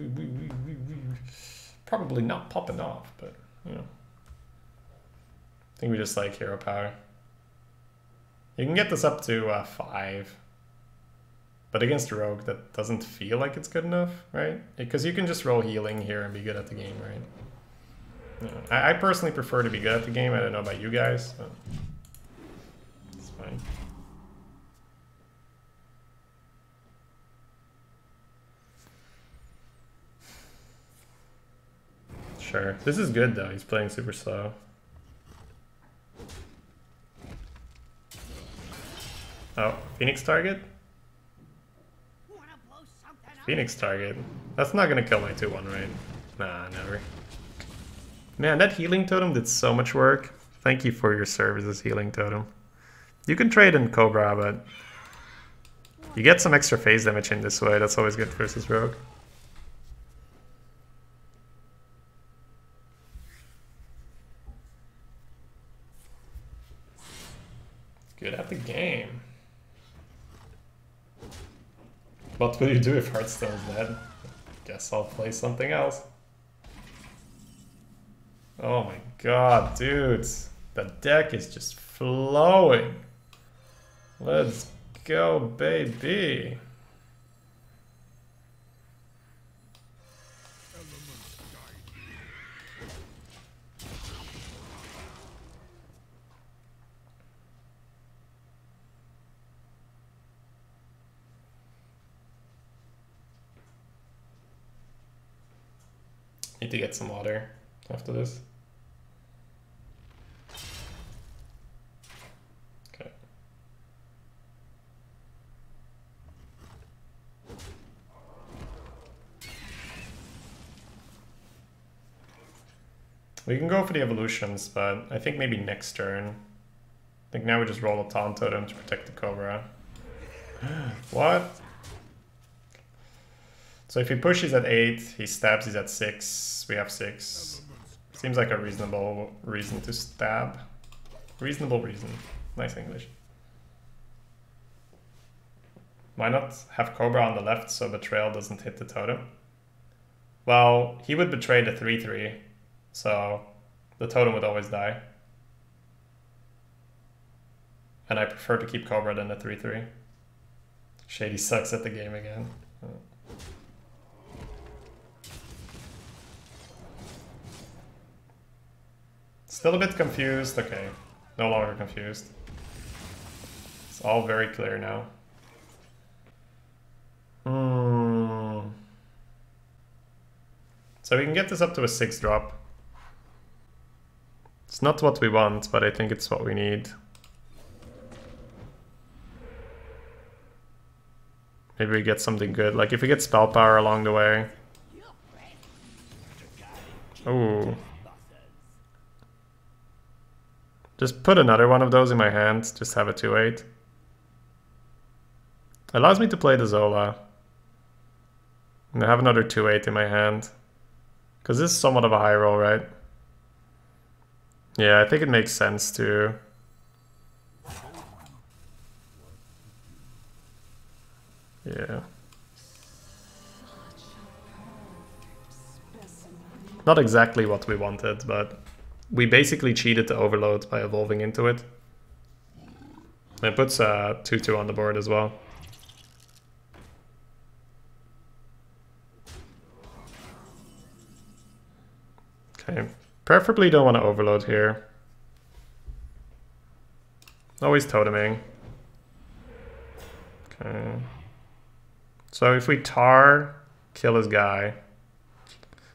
probably not popping off, but you know. I think we just like hero power. You can get this up to 5. But against Rogue, that doesn't feel like it's good enough, right? Because you can just roll healing here and be good at the game, right? I personally prefer to be good at the game. I don't know about you guys, but it's fine. Sure. This is good, though. He's playing super slow. Oh, Phoenix target? Phoenix target. That's not gonna kill my 2-1, right? Nah, never. Man, that healing totem did so much work. Thank you for your services, healing totem. You can trade in Cobra, but you get some extra phase damage in this way. That's always good versus Rogue. Good at the game. What will you do if Hearthstone's dead? Guess I'll play something else. Oh my god, dudes. The deck is just flowing. Let's go, baby. Need to get some water after this. Okay. We can go for the evolutions, but I think maybe next turn. I think now we just roll a taunt totem to protect the Cobra. What? So if he pushes at 8, he stabs, he's at 6, we have 6. Seems like a reasonable reason to stab. Reasonable reason. Nice English. Why not have Cobra on the left so Betrayal doesn't hit the totem? Well, he would betray the 3-3, so the totem would always die. And I prefer to keep Cobra than the 3-3. Shady sucks at the game again. Still a bit confused. Okay, no longer confused. It's all very clear now. So we can get this up to a 6 drop. It's not what we want, but I think it's what we need. Maybe we get something good. Like if we get spell power along the way. Ooh. Just put another one of those in my hand. Just have a 2-8. Allows me to play the Zola. And I have another 2-8 in my hand. Because this is somewhat of a high roll, right? Yeah, I think it makes sense to... Yeah. Not exactly what we wanted, but we basically cheated the overload by evolving into it. And it puts 2/2 on the board as well. Okay, preferably don't want to overload here. Always toteming. Okay. So if we tar, kill his guy.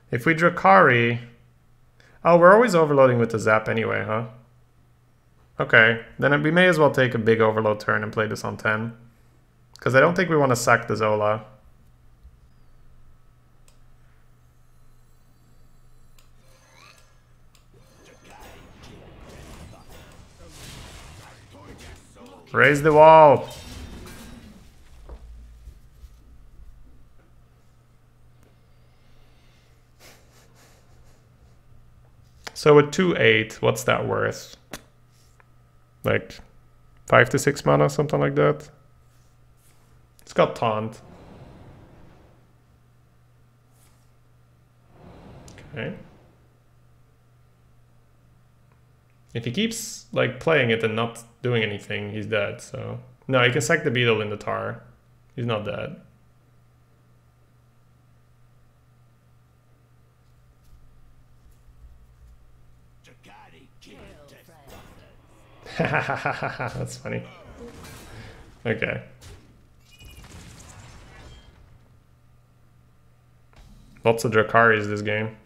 If we Drakari... Oh, we're always overloading with the zap anyway, huh? Okay, then we may as well take a big overload turn and play this on 10. Because I don't think we want to sack the Zola. Raise the wall! So with 2/8, what's that worth? Like 5 to 6 mana, something like that. It's got taunt. Okay. If he keeps like playing it and not doing anything, he's dead. So no, you can sack the beetle in the tar. He's not dead. That's funny. Okay. Lots of Drakaris this game.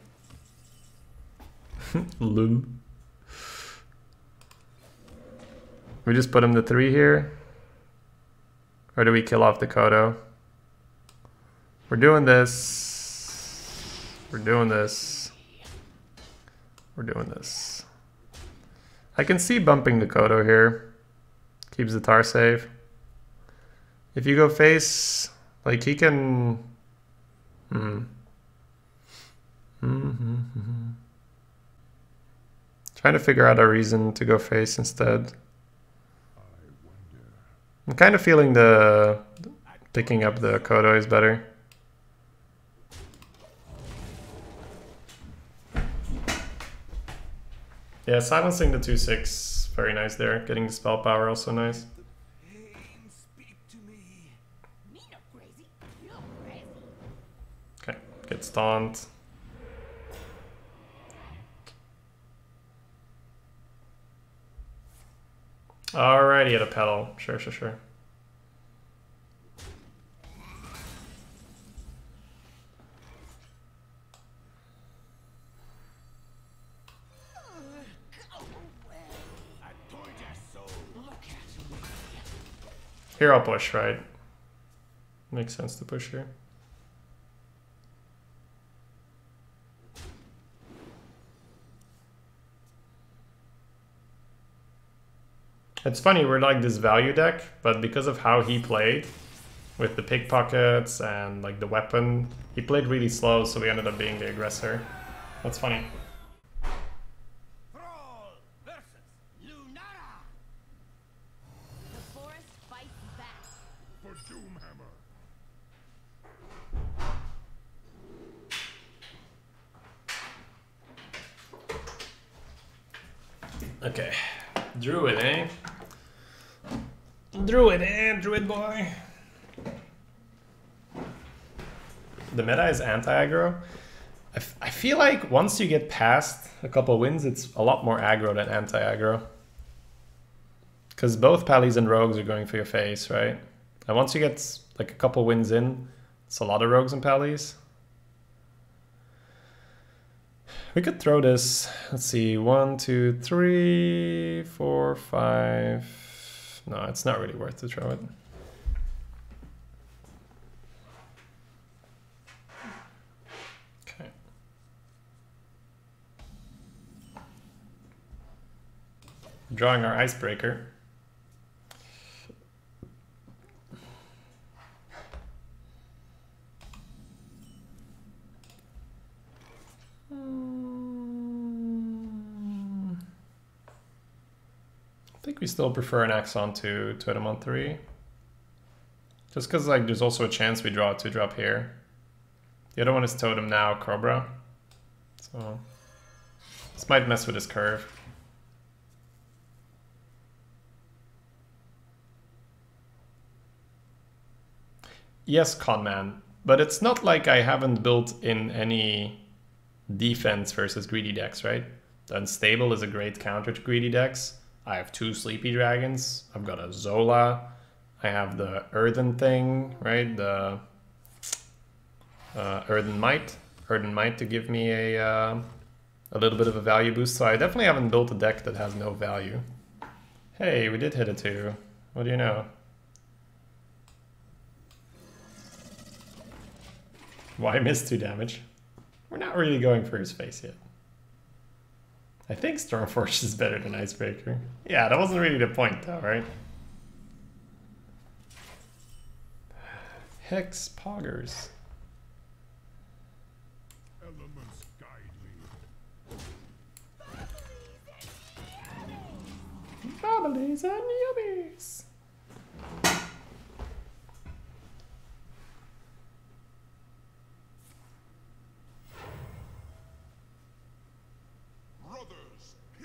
Lul. We just put him to 3 here? Or do we kill off the Kodo? We're doing this. We're doing this. We're doing this. I can see bumping the Kodo here. Keeps the tar safe. If you go face, like he can... Trying to figure out a reason to go face instead. I'm kind of feeling the picking up the Kodo is better. Yeah, silencing the 2/6, very nice there. Getting the spell power also nice. Okay, gets taunt. Alrighty, at a pedal. Sure, sure, sure. Here I'll push, right? Makes sense to push here. It's funny, we're like this value deck, but because of how he played with the pickpockets and like the weapon, he played really slow, so we ended up being the aggressor. That's funny. Okay, Druid, eh? Druid, eh? Druid boy. The meta is anti-aggro. I feel like once you get past a couple wins, it's a lot more aggro than anti-aggro. Because both Pallies and Rogues are going for your face, right? And once you get like a couple wins in, it's a lot of Rogues and Pallies. We could throw this, let's see, 1, 2, 3, 4, 5. No, it's not really worth to throw it. Okay. Drawing our icebreaker. I think we still prefer an Axon to Totem on 3. Just because like there's also a chance we draw a 2-drop here. The other one is Totem now, Cobra. So This might mess with his curve. Yes, Conman, but it's not like I haven't built in any defense versus greedy decks, right? The Unstable is a great counter to greedy decks. I have 2 Sleepy Dragons. I've got a Zola. I have the Earthen thing, right? The Earthen Might to give me a little bit of a value boost. So I definitely haven't built a deck that has no value. Hey, we did hit a 2. What do you know? Why miss 2 damage? We're not really going for his face yet. I think Stormforge is better than Icebreaker. Yeah, that wasn't really the point though, right? Hex Poggers. Elements guide me. Babblies and yummies.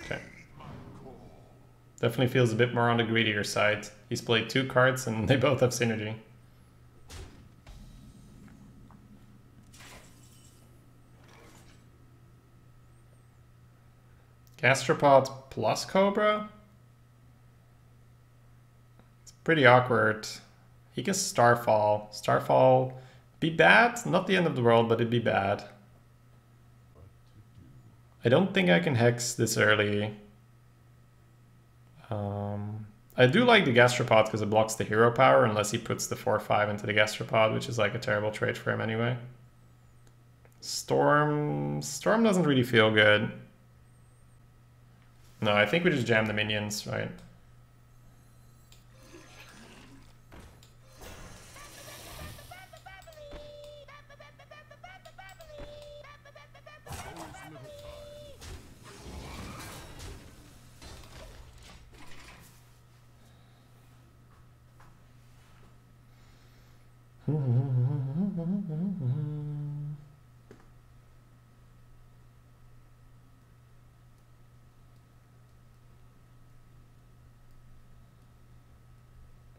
Okay. Definitely feels a bit more on the greedier side. He's played 2 cards and they both have synergy. Gastropod plus Cobra? It's pretty awkward. He can Starfall. Starfall be bad, not the end of the world, but it'd be bad. I don't think I can Hex this early. I do like the Gastropod because it blocks the hero power unless he puts the 4/5 into the Gastropod, which is like a terrible trade for him anyway. Storm doesn't really feel good. No, I think we just jam the minions, right?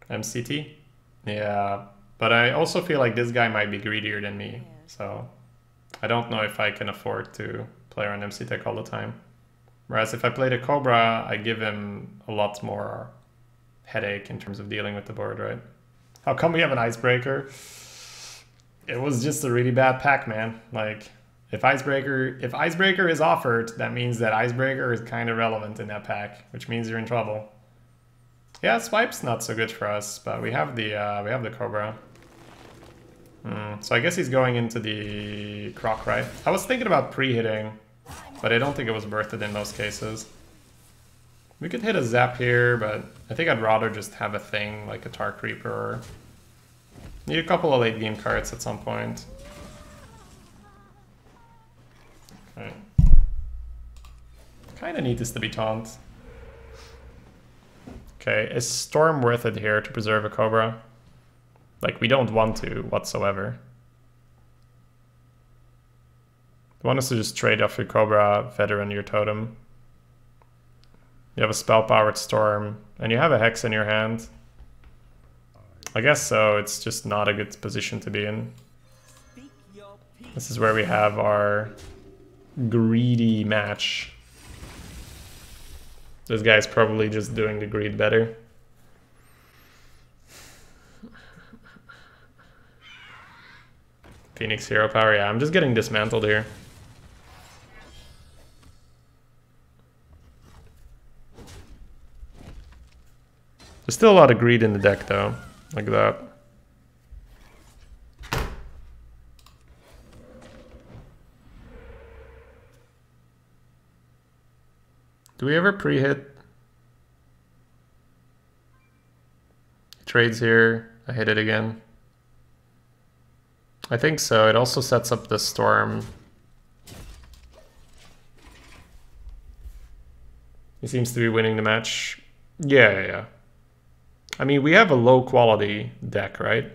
MCT? Yeah, but I also feel like this guy might be greedier than me, so I don't know if I can afford to play around MC Tech all the time. Whereas if I play the Cobra, I give him a lot more headache in terms of dealing with the board, right? How come we have an Icebreaker? It was just a really bad pack, man. Like, if Icebreaker is offered, that means that Icebreaker is kind of relevant in that pack, which means you're in trouble. Yeah, Swipe's not so good for us, but we have the Cobra. So I guess he's going into the Croc, right? I was thinking about pre-hitting, but I don't think it was worth it in most cases. We could hit a Zap here, but I think I'd rather just have a thing like a Tar Creeper or... Need a couple of late game cards at some point. Okay. Kinda need this to be taunt. Okay, is Storm worth it here to preserve a Cobra? Like, we don't want to whatsoever. You want us to just trade off your Cobra, Veteran, your Totem. You have a spell-powered Storm, and you have a Hex in your hand. I guess so, it's just not a good position to be in. This is where we have our greedy match. This guy's probably just doing the greed better. Phoenix hero power, yeah, I'm just getting dismantled here. There's still a lot of greed in the deck though, like that. Do we ever pre-hit? Trades here, I hit it again. I think so, it also sets up the Storm. He seems to be winning the match. Yeah. I mean, we have a low quality deck, right?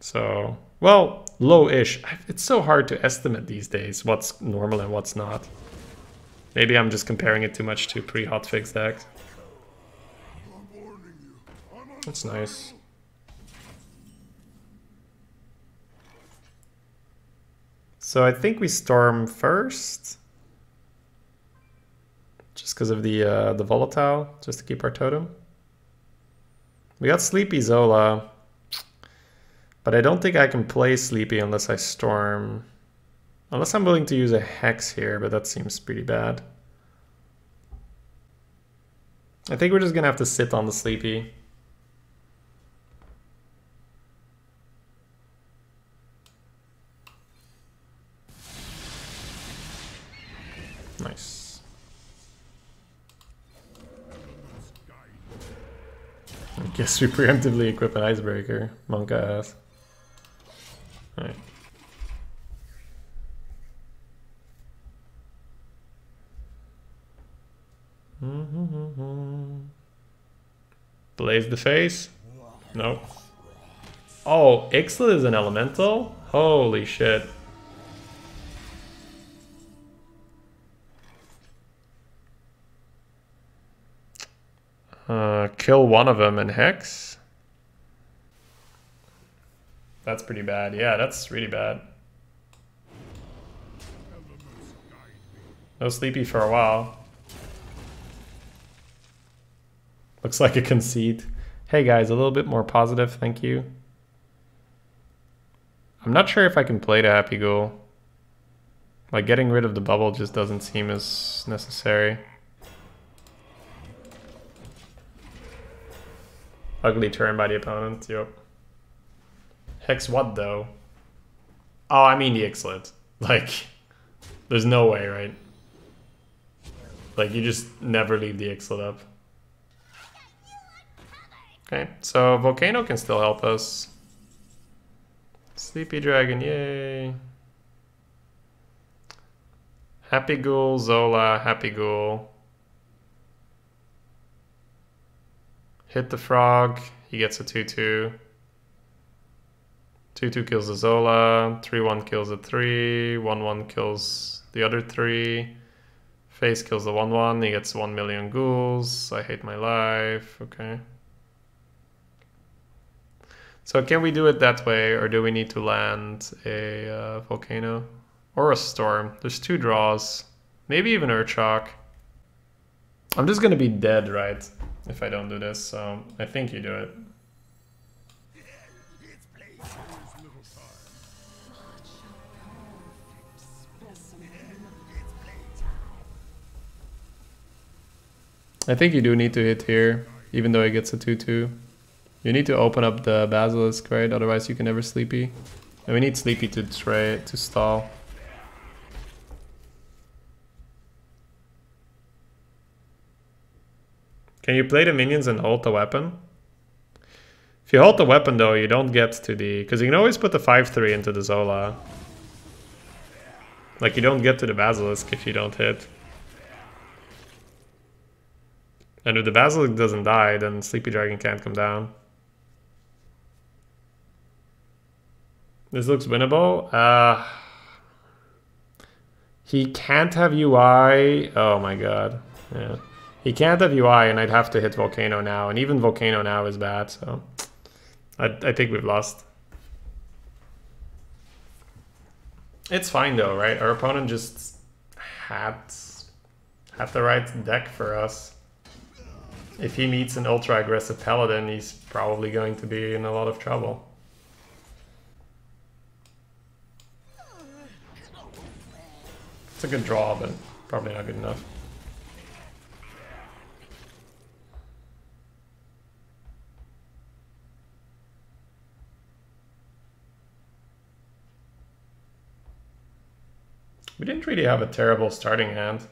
So, well, low-ish. It's so hard to estimate these days what's normal and what's not. Maybe I'm just comparing it too much to pre-hotfix decks. That's nice. So I think we storm first. Just because of the volatile, just to keep our totem. We got Sleepy Zola. But I don't think I can play Sleepy unless I storm. Unless I'm willing to use a Hex here, but that seems pretty bad. I think we're just gonna have to sit on the Sleepy. Nice. I guess we preemptively equip an Icebreaker. Monk ass. Alright. Blaze the face? Nope. Oh, Ixalit is an elemental? Holy shit. Kill one of them and Hex? That's pretty bad. Yeah, that's really bad. No Sleepy for a while. Looks like a conceit. Hey guys, a little bit more positive, thank you. I'm not sure if I can play the Happy Ghoul. Like, getting rid of the bubble just doesn't seem as necessary. Ugly turn by the opponent, yep. Hex what though? Oh, I mean the Ixalit. Like, there's no way, right? Like, you just never leave the Ixalit up. Okay, so Volcano can still help us. Sleepy Dragon, yay. Happy Ghoul, Zola, Happy Ghoul. Hit the frog, he gets a 2-2. 2-2 kills the Zola, 3-1 kills the 3, 1-1 kills the other 3. Face kills the 1-1, he gets 1 million ghouls. I hate my life, okay. So can we do it that way, or do we need to land a volcano? Or a storm? There's 2 draws. Maybe even Earthshock. I'm just gonna be dead, right? If I don't do this, so I think you do it. I think you do need to hit here, even though it gets a 2-2. You need to open up the Basilisk, right? Otherwise you can never Sleepy. And we need Sleepy to stall. Can you play the minions and hold the weapon? If you hold the weapon though, you don't get to the... Because you can always put the 5-3 into the Zola. Like, you don't get to the Basilisk if you don't hit. And if the Basilisk doesn't die, then Sleepy Dragon can't come down. This looks winnable. He can't have UI. Oh my god. Yeah. He can't have UI, and I'd have to hit Volcano now. And even Volcano now is bad, so... I think we've lost. It's fine though, right? Our opponent just had the right deck for us. If he meets an ultra aggressive Paladin, he's probably going to be in a lot of trouble. It's a good draw, but probably not good enough. We didn't really have a terrible starting hand.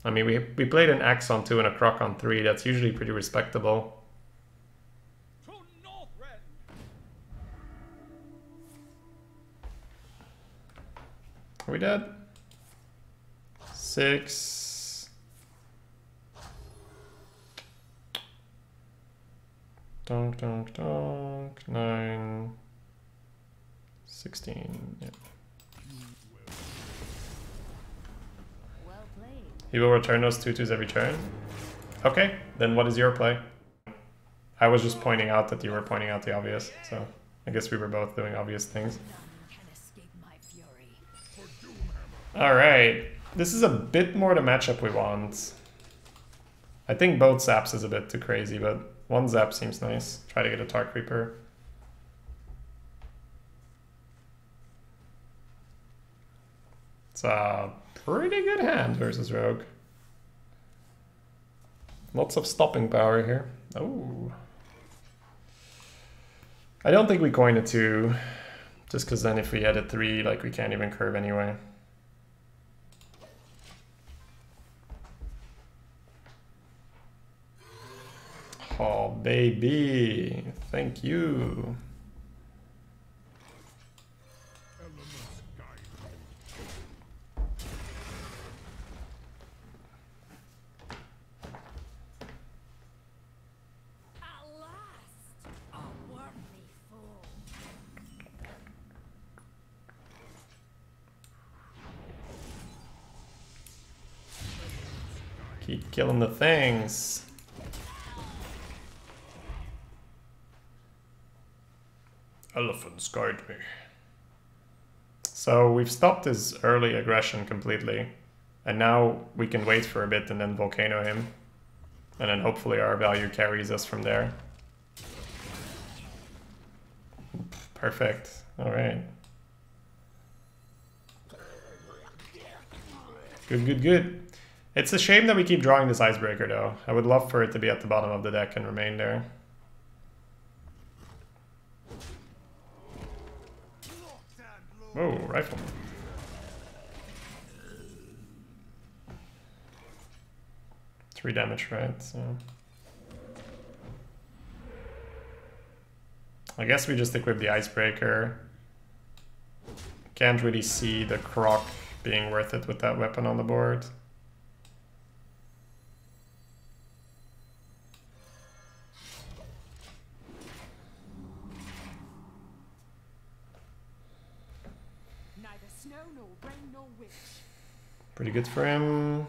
I mean, we played an Axe on 2 and a Croc on 3. That's usually pretty respectable. Are we dead? 6. Donk, donk, donk. 9. 16. Yeah. Well played. He will return those 2/2s every turn. Okay, then what is your play? I was just pointing out that you were pointing out the obvious, so I guess we were both doing obvious things. Alright, this is a bit more the matchup we want. I think both zaps is a bit too crazy, but one zap seems nice. Try to get a Tar Creeper. It's a pretty good hand versus Rogue. Lots of stopping power here. Oh. I don't think we coin a 2, just because then if we had a 3, like we can't even curve anyway. Oh, baby. Thank you. Elements guide At last, a worthy foe. Keep killing the things. Elephants guide me. So we've stopped his early aggression completely. And now we can wait for a bit and then volcano him. And then hopefully our value carries us from there. Perfect. Alright. Good, good, good. It's a shame that we keep drawing this icebreaker though. I would love for it to be at the bottom of the deck and remain there. Oh, rifle. 3 damage, right? So I guess we just equip the icebreaker. Can't really see the croc being worth it with that weapon on the board. Pretty good for him.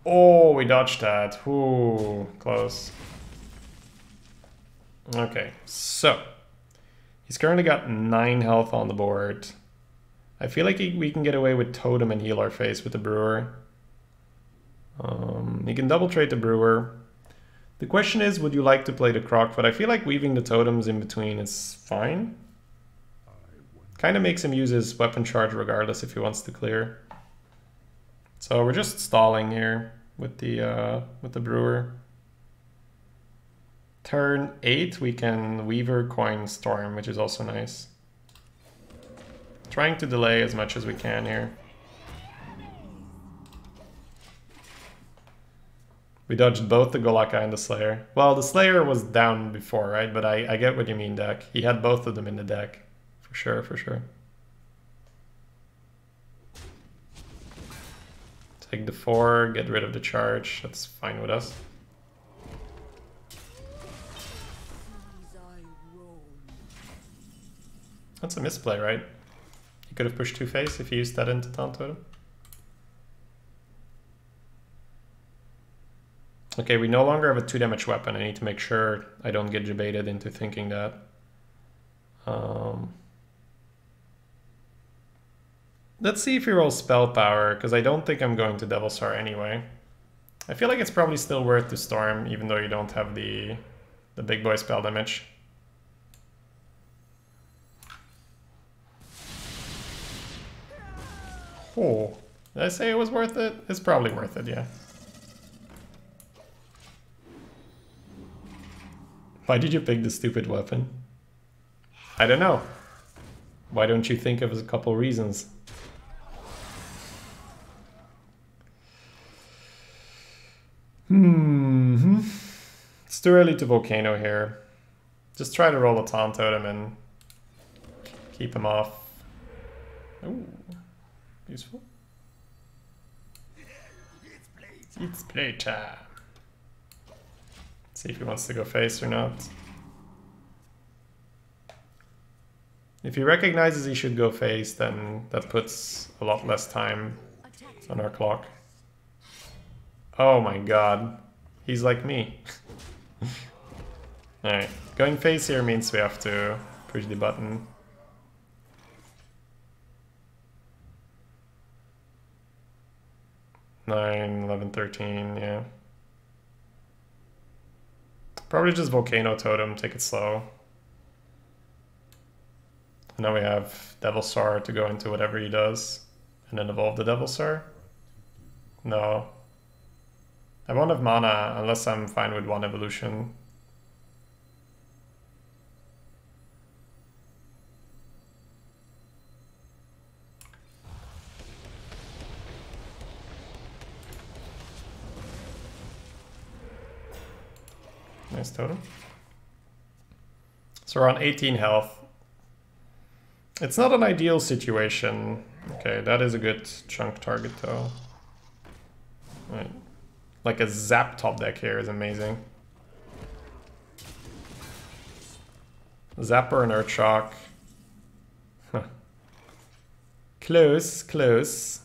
Oh, we dodged that. Ooh, close. Okay, so he's currently got 9 health on the board. I feel like we can get away with Totem and heal our face with the Brewer. He can double trade the Brewer. The question is, would you like to play the Croc? But I feel like weaving the totems in between is fine. Kind of makes him use his weapon charge regardless if he wants to clear. So we're just stalling here with the Brewer. Turn 8, we can Weaver, Coin, Storm, which is also nice. Trying to delay as much as we can here. We dodged both the Golakka and the Slayer. Well, the Slayer was down before, right? But I get what you mean, deck. He had both of them in the deck. For sure, for sure. Take the 4, get rid of the charge. That's fine with us. That's a misplay, right? He could have pushed 2-face if he used that into Taunt Totem. Okay, we no longer have a 2 damage weapon. I need to make sure I don't get debated into thinking that. Let's see if he rolls Spell Power, because I don't think I'm going to Devil Star anyway. I feel like it's probably still worth to Storm, even though you don't have the big boy spell damage. Oh, did I say it was worth it? It's probably worth it, yeah. Why did you pick the stupid weapon? I don't know. Why don't you think of a couple reasons? It's too early to Volcano here. Just try to roll a Taunt Totem and keep him off. Ooh, useful. It's playtime. See if he wants to go face or not. If he recognizes he should go face, then that puts a lot less time on our clock. Oh my god. He's like me. Alright. Going face here means we have to push the button. Nine, 11, 13, yeah. Probably just Volcano Totem, take it slow. Now we have Devil Star to go into whatever he does. And then evolve the Devil Star? No. I won't have mana unless I'm fine with one evolution. Nice totem. So we're on 18 health. It's not an ideal situation. Okay, that is a good chunk target though. Right. Like a zap top deck here is amazing. Zapper and Earthshock. Huh. Close, close.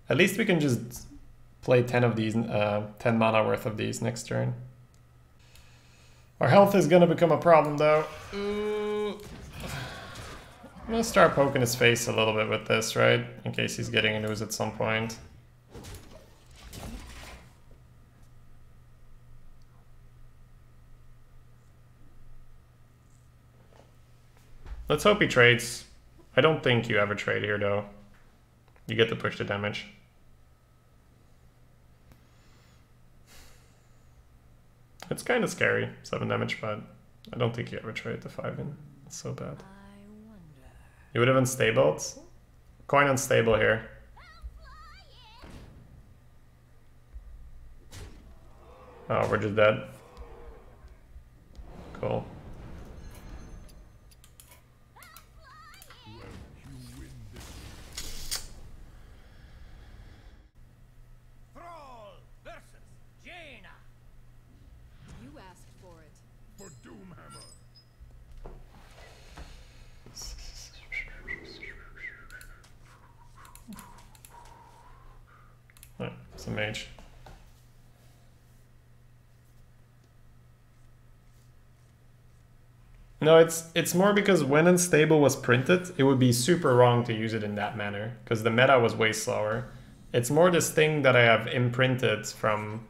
At least we can just play 10 of these, 10 mana worth of these next turn. Our health is gonna become a problem though. I'm gonna start poking his face a little bit with this, right? In case he's getting a ooze at some point. Let's hope he trades. I don't think you ever trade here though. You get to push the damage. It's kind of scary, 7 damage, but I don't think you ever trade the 5 in. It's so bad. You would have unstabled. Coin unstable here. Oh, we're just dead. Cool. Thrall versus Jaina. You asked for it. For Doomhammer. Alright, it's a mage. No, it's more because when unstable was printed, it would be super wrong to use it in that manner, because the meta was way slower. It's more this thing that I have imprinted from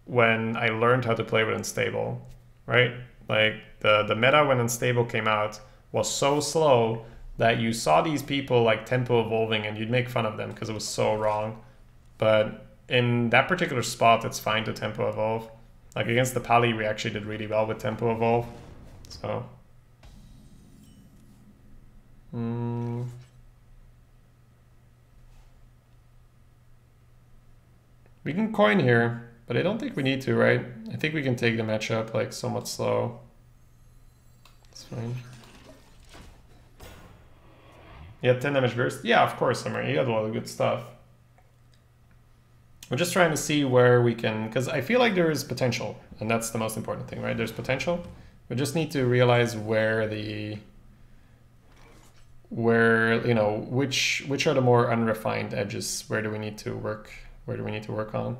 when I learned how to play with unstable, right? Like the meta when unstable came out was so slow that you saw these people like tempo evolving and you'd make fun of them because it was so wrong. But in that particular spot, it's fine to tempo evolve. Like against the Pali, we actually did really well with tempo evolve. So. We can coin here, but I don't think we need to, right? I think we can take the matchup like somewhat slow. It's fine. Yeah, 10 damage burst. Yeah, of course, Summer. You got a lot of good stuff. We're just trying to see where we can, because I feel like there is potential, and that's the most important thing, right? There's potential. We just need to realize where you know, which are the more unrefined edges. Where do we need to work? Where do we need to work on?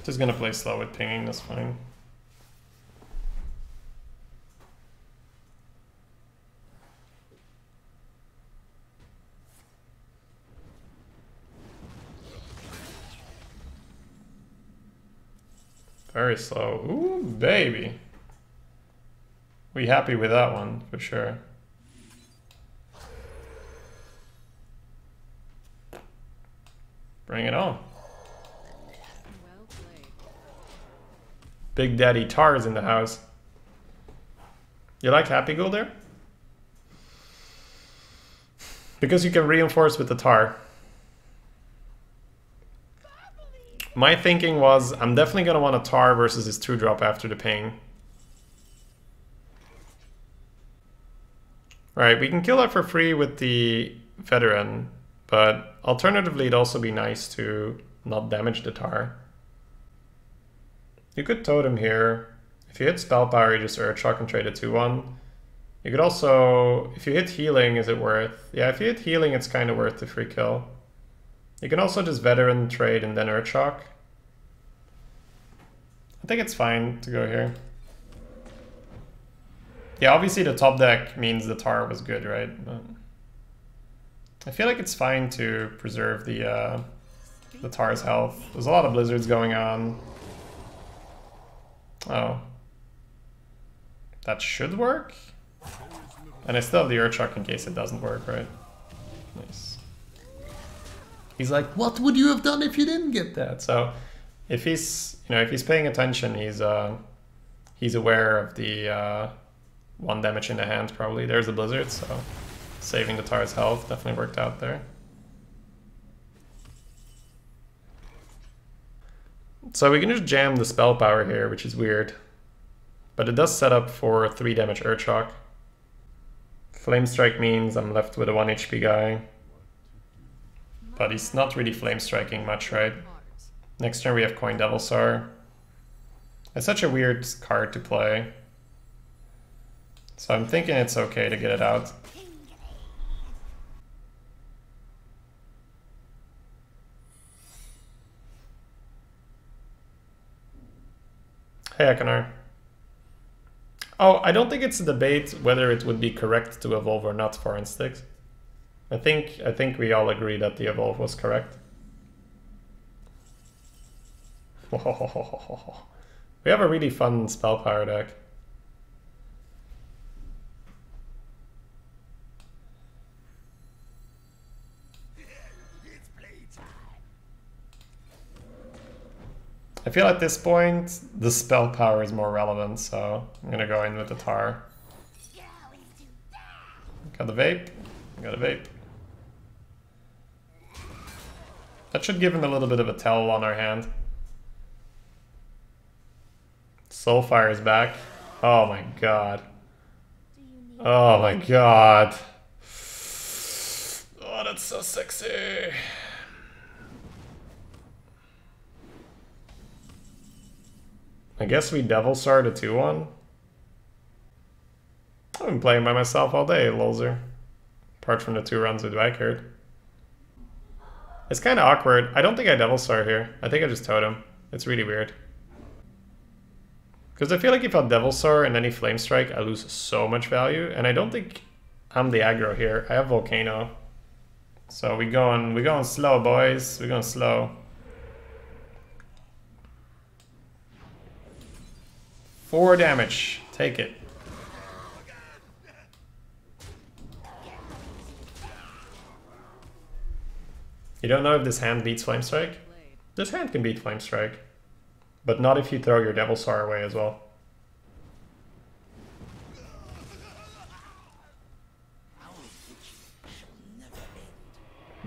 Just gonna play slow with pinging, that's fine. Very slow. Ooh, baby. We happy with that one, for sure. Bring it on. Well played. Big Daddy Tar is in the house. You like Happy Gold there? Because you can reinforce with the Tar. My thinking was, I'm definitely going to want a Tar versus his 2-drop after the ping. Right, we can kill that for free with the Veteran, but alternatively it'd also be nice to not damage the Tar. You could Totem here. If you hit Spell Power, you just Earthshock and trade a 2-1. You could also, if you hit Healing, is it worth? Yeah, if you hit Healing, it's kind of worth the free kill. You can also just veteran trade and then Earthshock. I think it's fine to go here. Yeah, obviously the top deck means the tar was good, right? But I feel like it's fine to preserve the tar's health. There's a lot of blizzards going on. Oh. That should work? And I still have the Earthshock in case it doesn't work, right? Nice. He's like, what would you have done if you didn't get that? So if he's, you know, if he's paying attention, he's aware of the 1 damage in the hand probably. There's the blizzard, so saving the tar's health definitely worked out there. So we can just jam the spell power here, which is weird. But it does set up for 3 damage Earthshock. Flame Strike means I'm left with a 1 HP guy. But he's not really flame striking much, right? Next turn we have Coin Devilsaur. It's such a weird card to play. So I'm thinking it's okay to get it out. Hey, Akanar. Oh, I don't think it's a debate whether it would be correct to evolve or not for Instincts. I think we all agree that the evolve was correct. We have a really fun spell power deck. I feel at this point the spell power is more relevant, so I'm gonna go in with the tar. Got the vape. Got a vape. That should give him a little bit of a tell on our hand. Soulfire is back. Oh my god. Oh my god. Oh, that's so sexy. I guess we Devilsaur the 2-1. I've been playing by myself all day, Lolzer. Apart from the 2 runs with Vikert. It's kind of awkward. I don't think I Devilsaur here. I think I just Totem. It's really weird. Because I feel like if I Devilsaur and then he Flame Strike, I lose so much value. And I don't think I'm the aggro here. I have Volcano. So we going slow, boys. We're going slow. 4 damage. Take it. You don't know if this hand beats Flame Strike? This hand can beat Flame Strike. But not if you throw your Devilsaur away as well.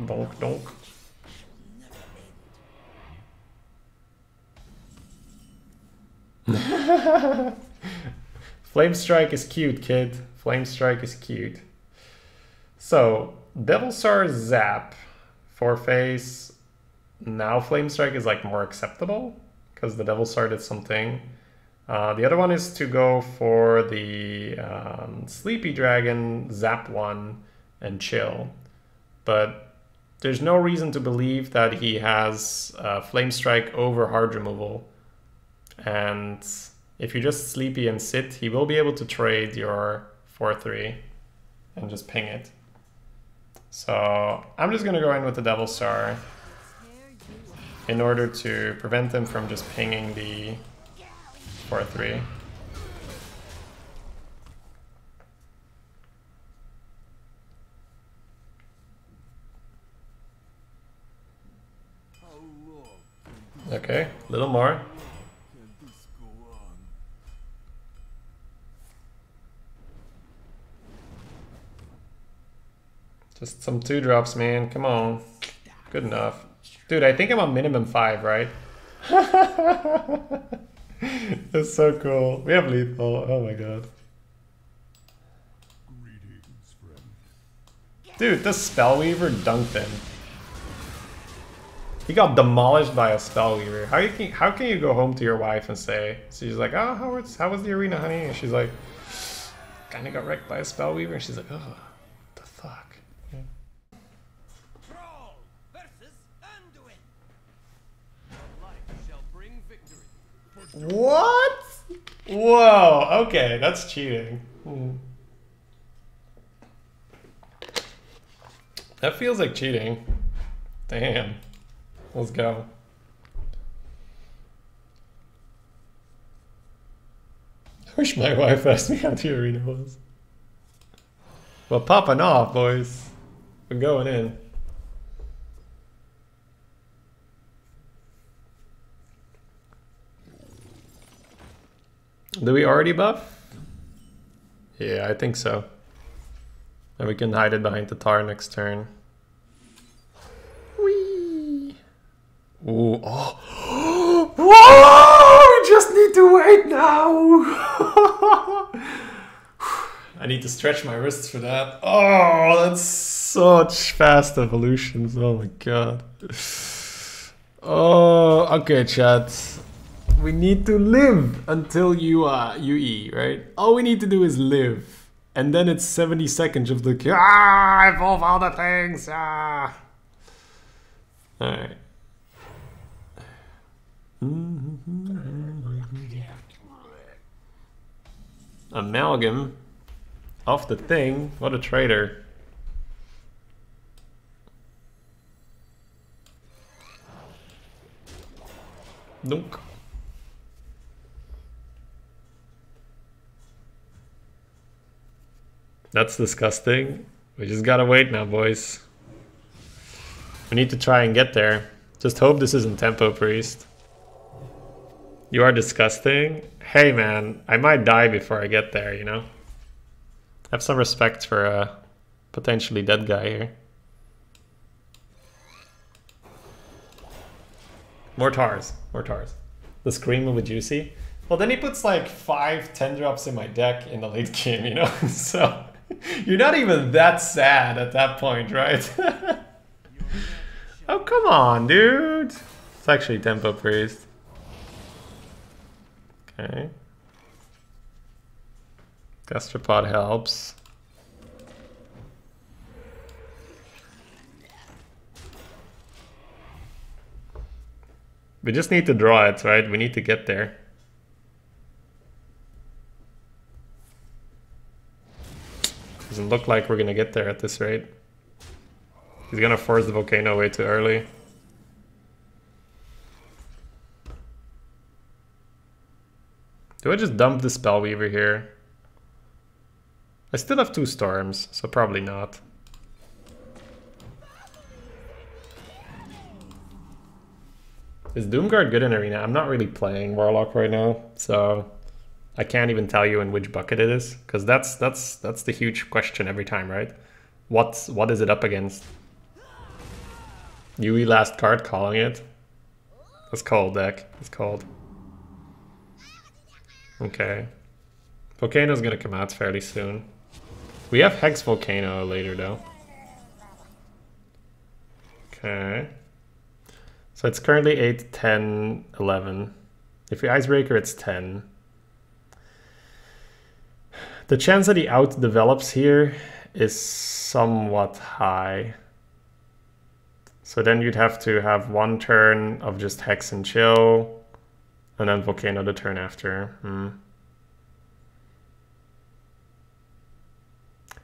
Donk, donk. Flame Strike is cute, kid. Flame Strike is cute. So, Devilsaur Zap. 4-face. Now Flame Strike is like more acceptable because the Devilsaur did something. The other one is to go for the Sleepy Dragon, Zap 1, and chill. But there's no reason to believe that he has Flame Strike over Hard Removal. And if you just Sleepy and sit, he will be able to trade your 4-3 and just ping it. So I'm just going to go in with the Devilsaur in order to prevent him from just pinging the 4-3. Okay, a little more. Just some 2-drops, man. Come on. Good enough. Dude, I think I'm on minimum 5, right? That's so cool. We have lethal. Oh my god. Greetings, friend. Dude, this Spellweaver dunked him. He got demolished by a Spellweaver. How can you go home to your wife and say, she's like, oh, how was the arena, honey? And she's like, kinda got wrecked by a Spellweaver. And she's like, oh, what the fuck? Troll versus What? Whoa, okay, that's cheating. That feels like cheating. Damn. Let's go. I wish my wife asked me how the arena was. Well, popping off, boys. We're going in. Do we already buff? Yeah, I think so. And we can hide it behind the tar next turn. Whee! Ooh, oh. Whoa! We just need to wait now! I need to stretch my wrists for that. Oh, that's such fast evolutions. Oh my god. Oh, okay, chat. We need to live until you E, right? All we need to do is live. And then it's 70 seconds of the evolve all the things. Alright. Amalgam of the thing. What a traitor. Nope. That's disgusting. We just gotta wait now, boys. We need to try and get there. Just hope this isn't Tempo Priest. You are disgusting. Hey man, I might die before I get there, you know? Have some respect for a potentially dead guy here. More tars, more tars. The Screamer with Juicy. Well, then he puts like 5-10 drops in my deck in the late game, you know? So you're not even that sad at that point, right? Oh, come on, dude. It's actually Tempo Priest. Okay. Gastropod helps. We just need to draw it, right? We need to get there. Doesn't look like we're gonna get there at this rate. He's gonna force the volcano way too early. Do I just dump the Spellweaver here? I still have 2 storms, so probably not. Is Doomguard good in Arena? I'm not really playing Warlock right now, so I can't even tell you in which bucket it is, because that's the huge question every time, right? What is it up against? UE last card calling it. That's cold, deck. It's cold. Okay. Volcano's gonna come out fairly soon. We have Hex Volcano later though. Okay. So it's currently 8, 10, 11. If we Icebreaker, it's 10. The chance that he out-develops here is somewhat high. So then you'd have to have 1 turn of just Hex and Chill, and then Volcano the turn after.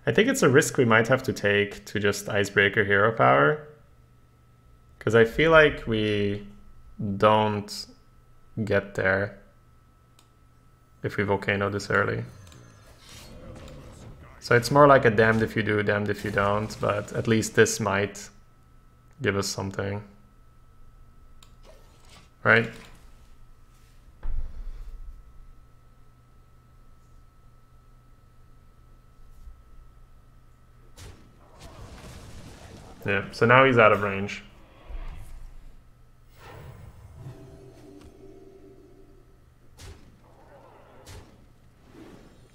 I think it's a risk we might have to take to just Icebreaker Hero Power. Because I feel like we don't get there if we Volcano this early. So it's more like a damned if you do, damned if you don't, but at least this might give us something. Right? Yeah, so now he's out of range.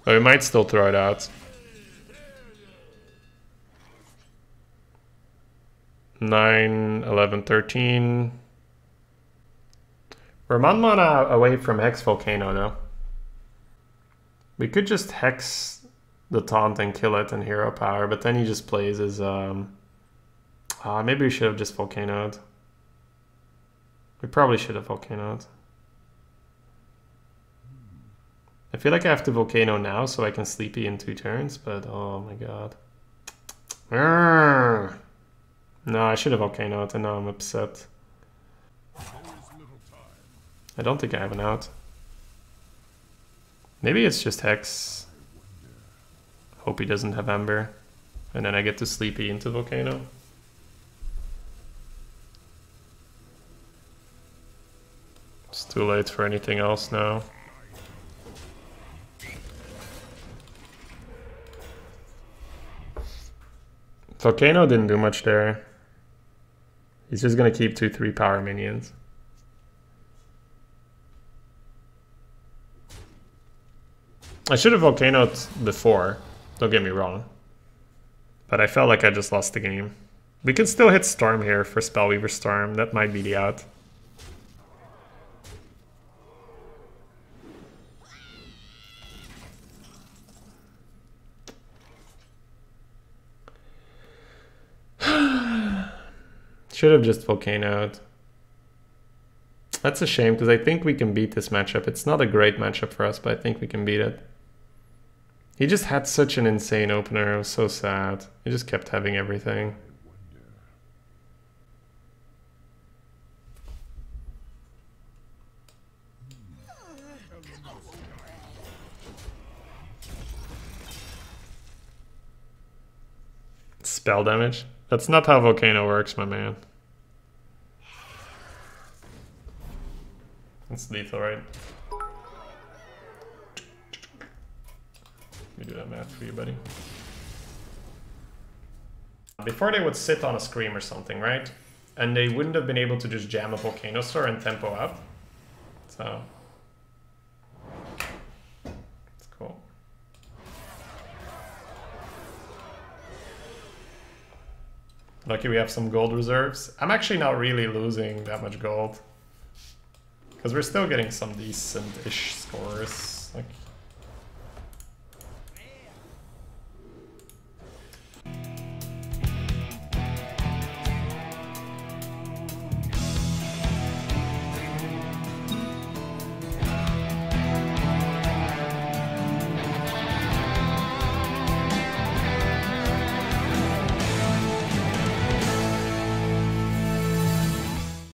Oh, we might still throw it out. 9, 11, 13. We're 1 mana away from Hex Volcano though. We could just Hex the Taunt and kill it and Hero Power, but then he just plays as... maybe we should have just Volcanoed. We probably should have Volcanoed. I feel like I have to Volcano now so I can Sleepy in 2 turns, but oh my god. Arrgh. No, I should have Volcanoed and now I'm upset. I don't think I have an out. Maybe it's just Hex. Hope he doesn't have Ember. And then I get to Sleepy into Volcano. It's too late for anything else now. Volcano didn't do much there. He's just gonna keep 2/3 power minions. I should have Volcanoed before, don't get me wrong. But I felt like I just lost the game. We can still hit Storm here for Spellweaver Storm, that might be the out. Should have just Volcanoed. That's a shame, because I think we can beat this matchup. It's not a great matchup for us, but I think we can beat it. He just had such an insane opener. It was so sad. He just kept having everything. Spell damage? That's not how Volcano works, my man. It's lethal, right? Let me do that math for you, buddy. Before they would sit on a Scream or something, right? And they wouldn't have been able to just jam a Volcano Store and tempo up. So... it's cool. Lucky we have some gold reserves. I'm actually not really losing that much gold. Because we're still getting some decent-ish scores. Like,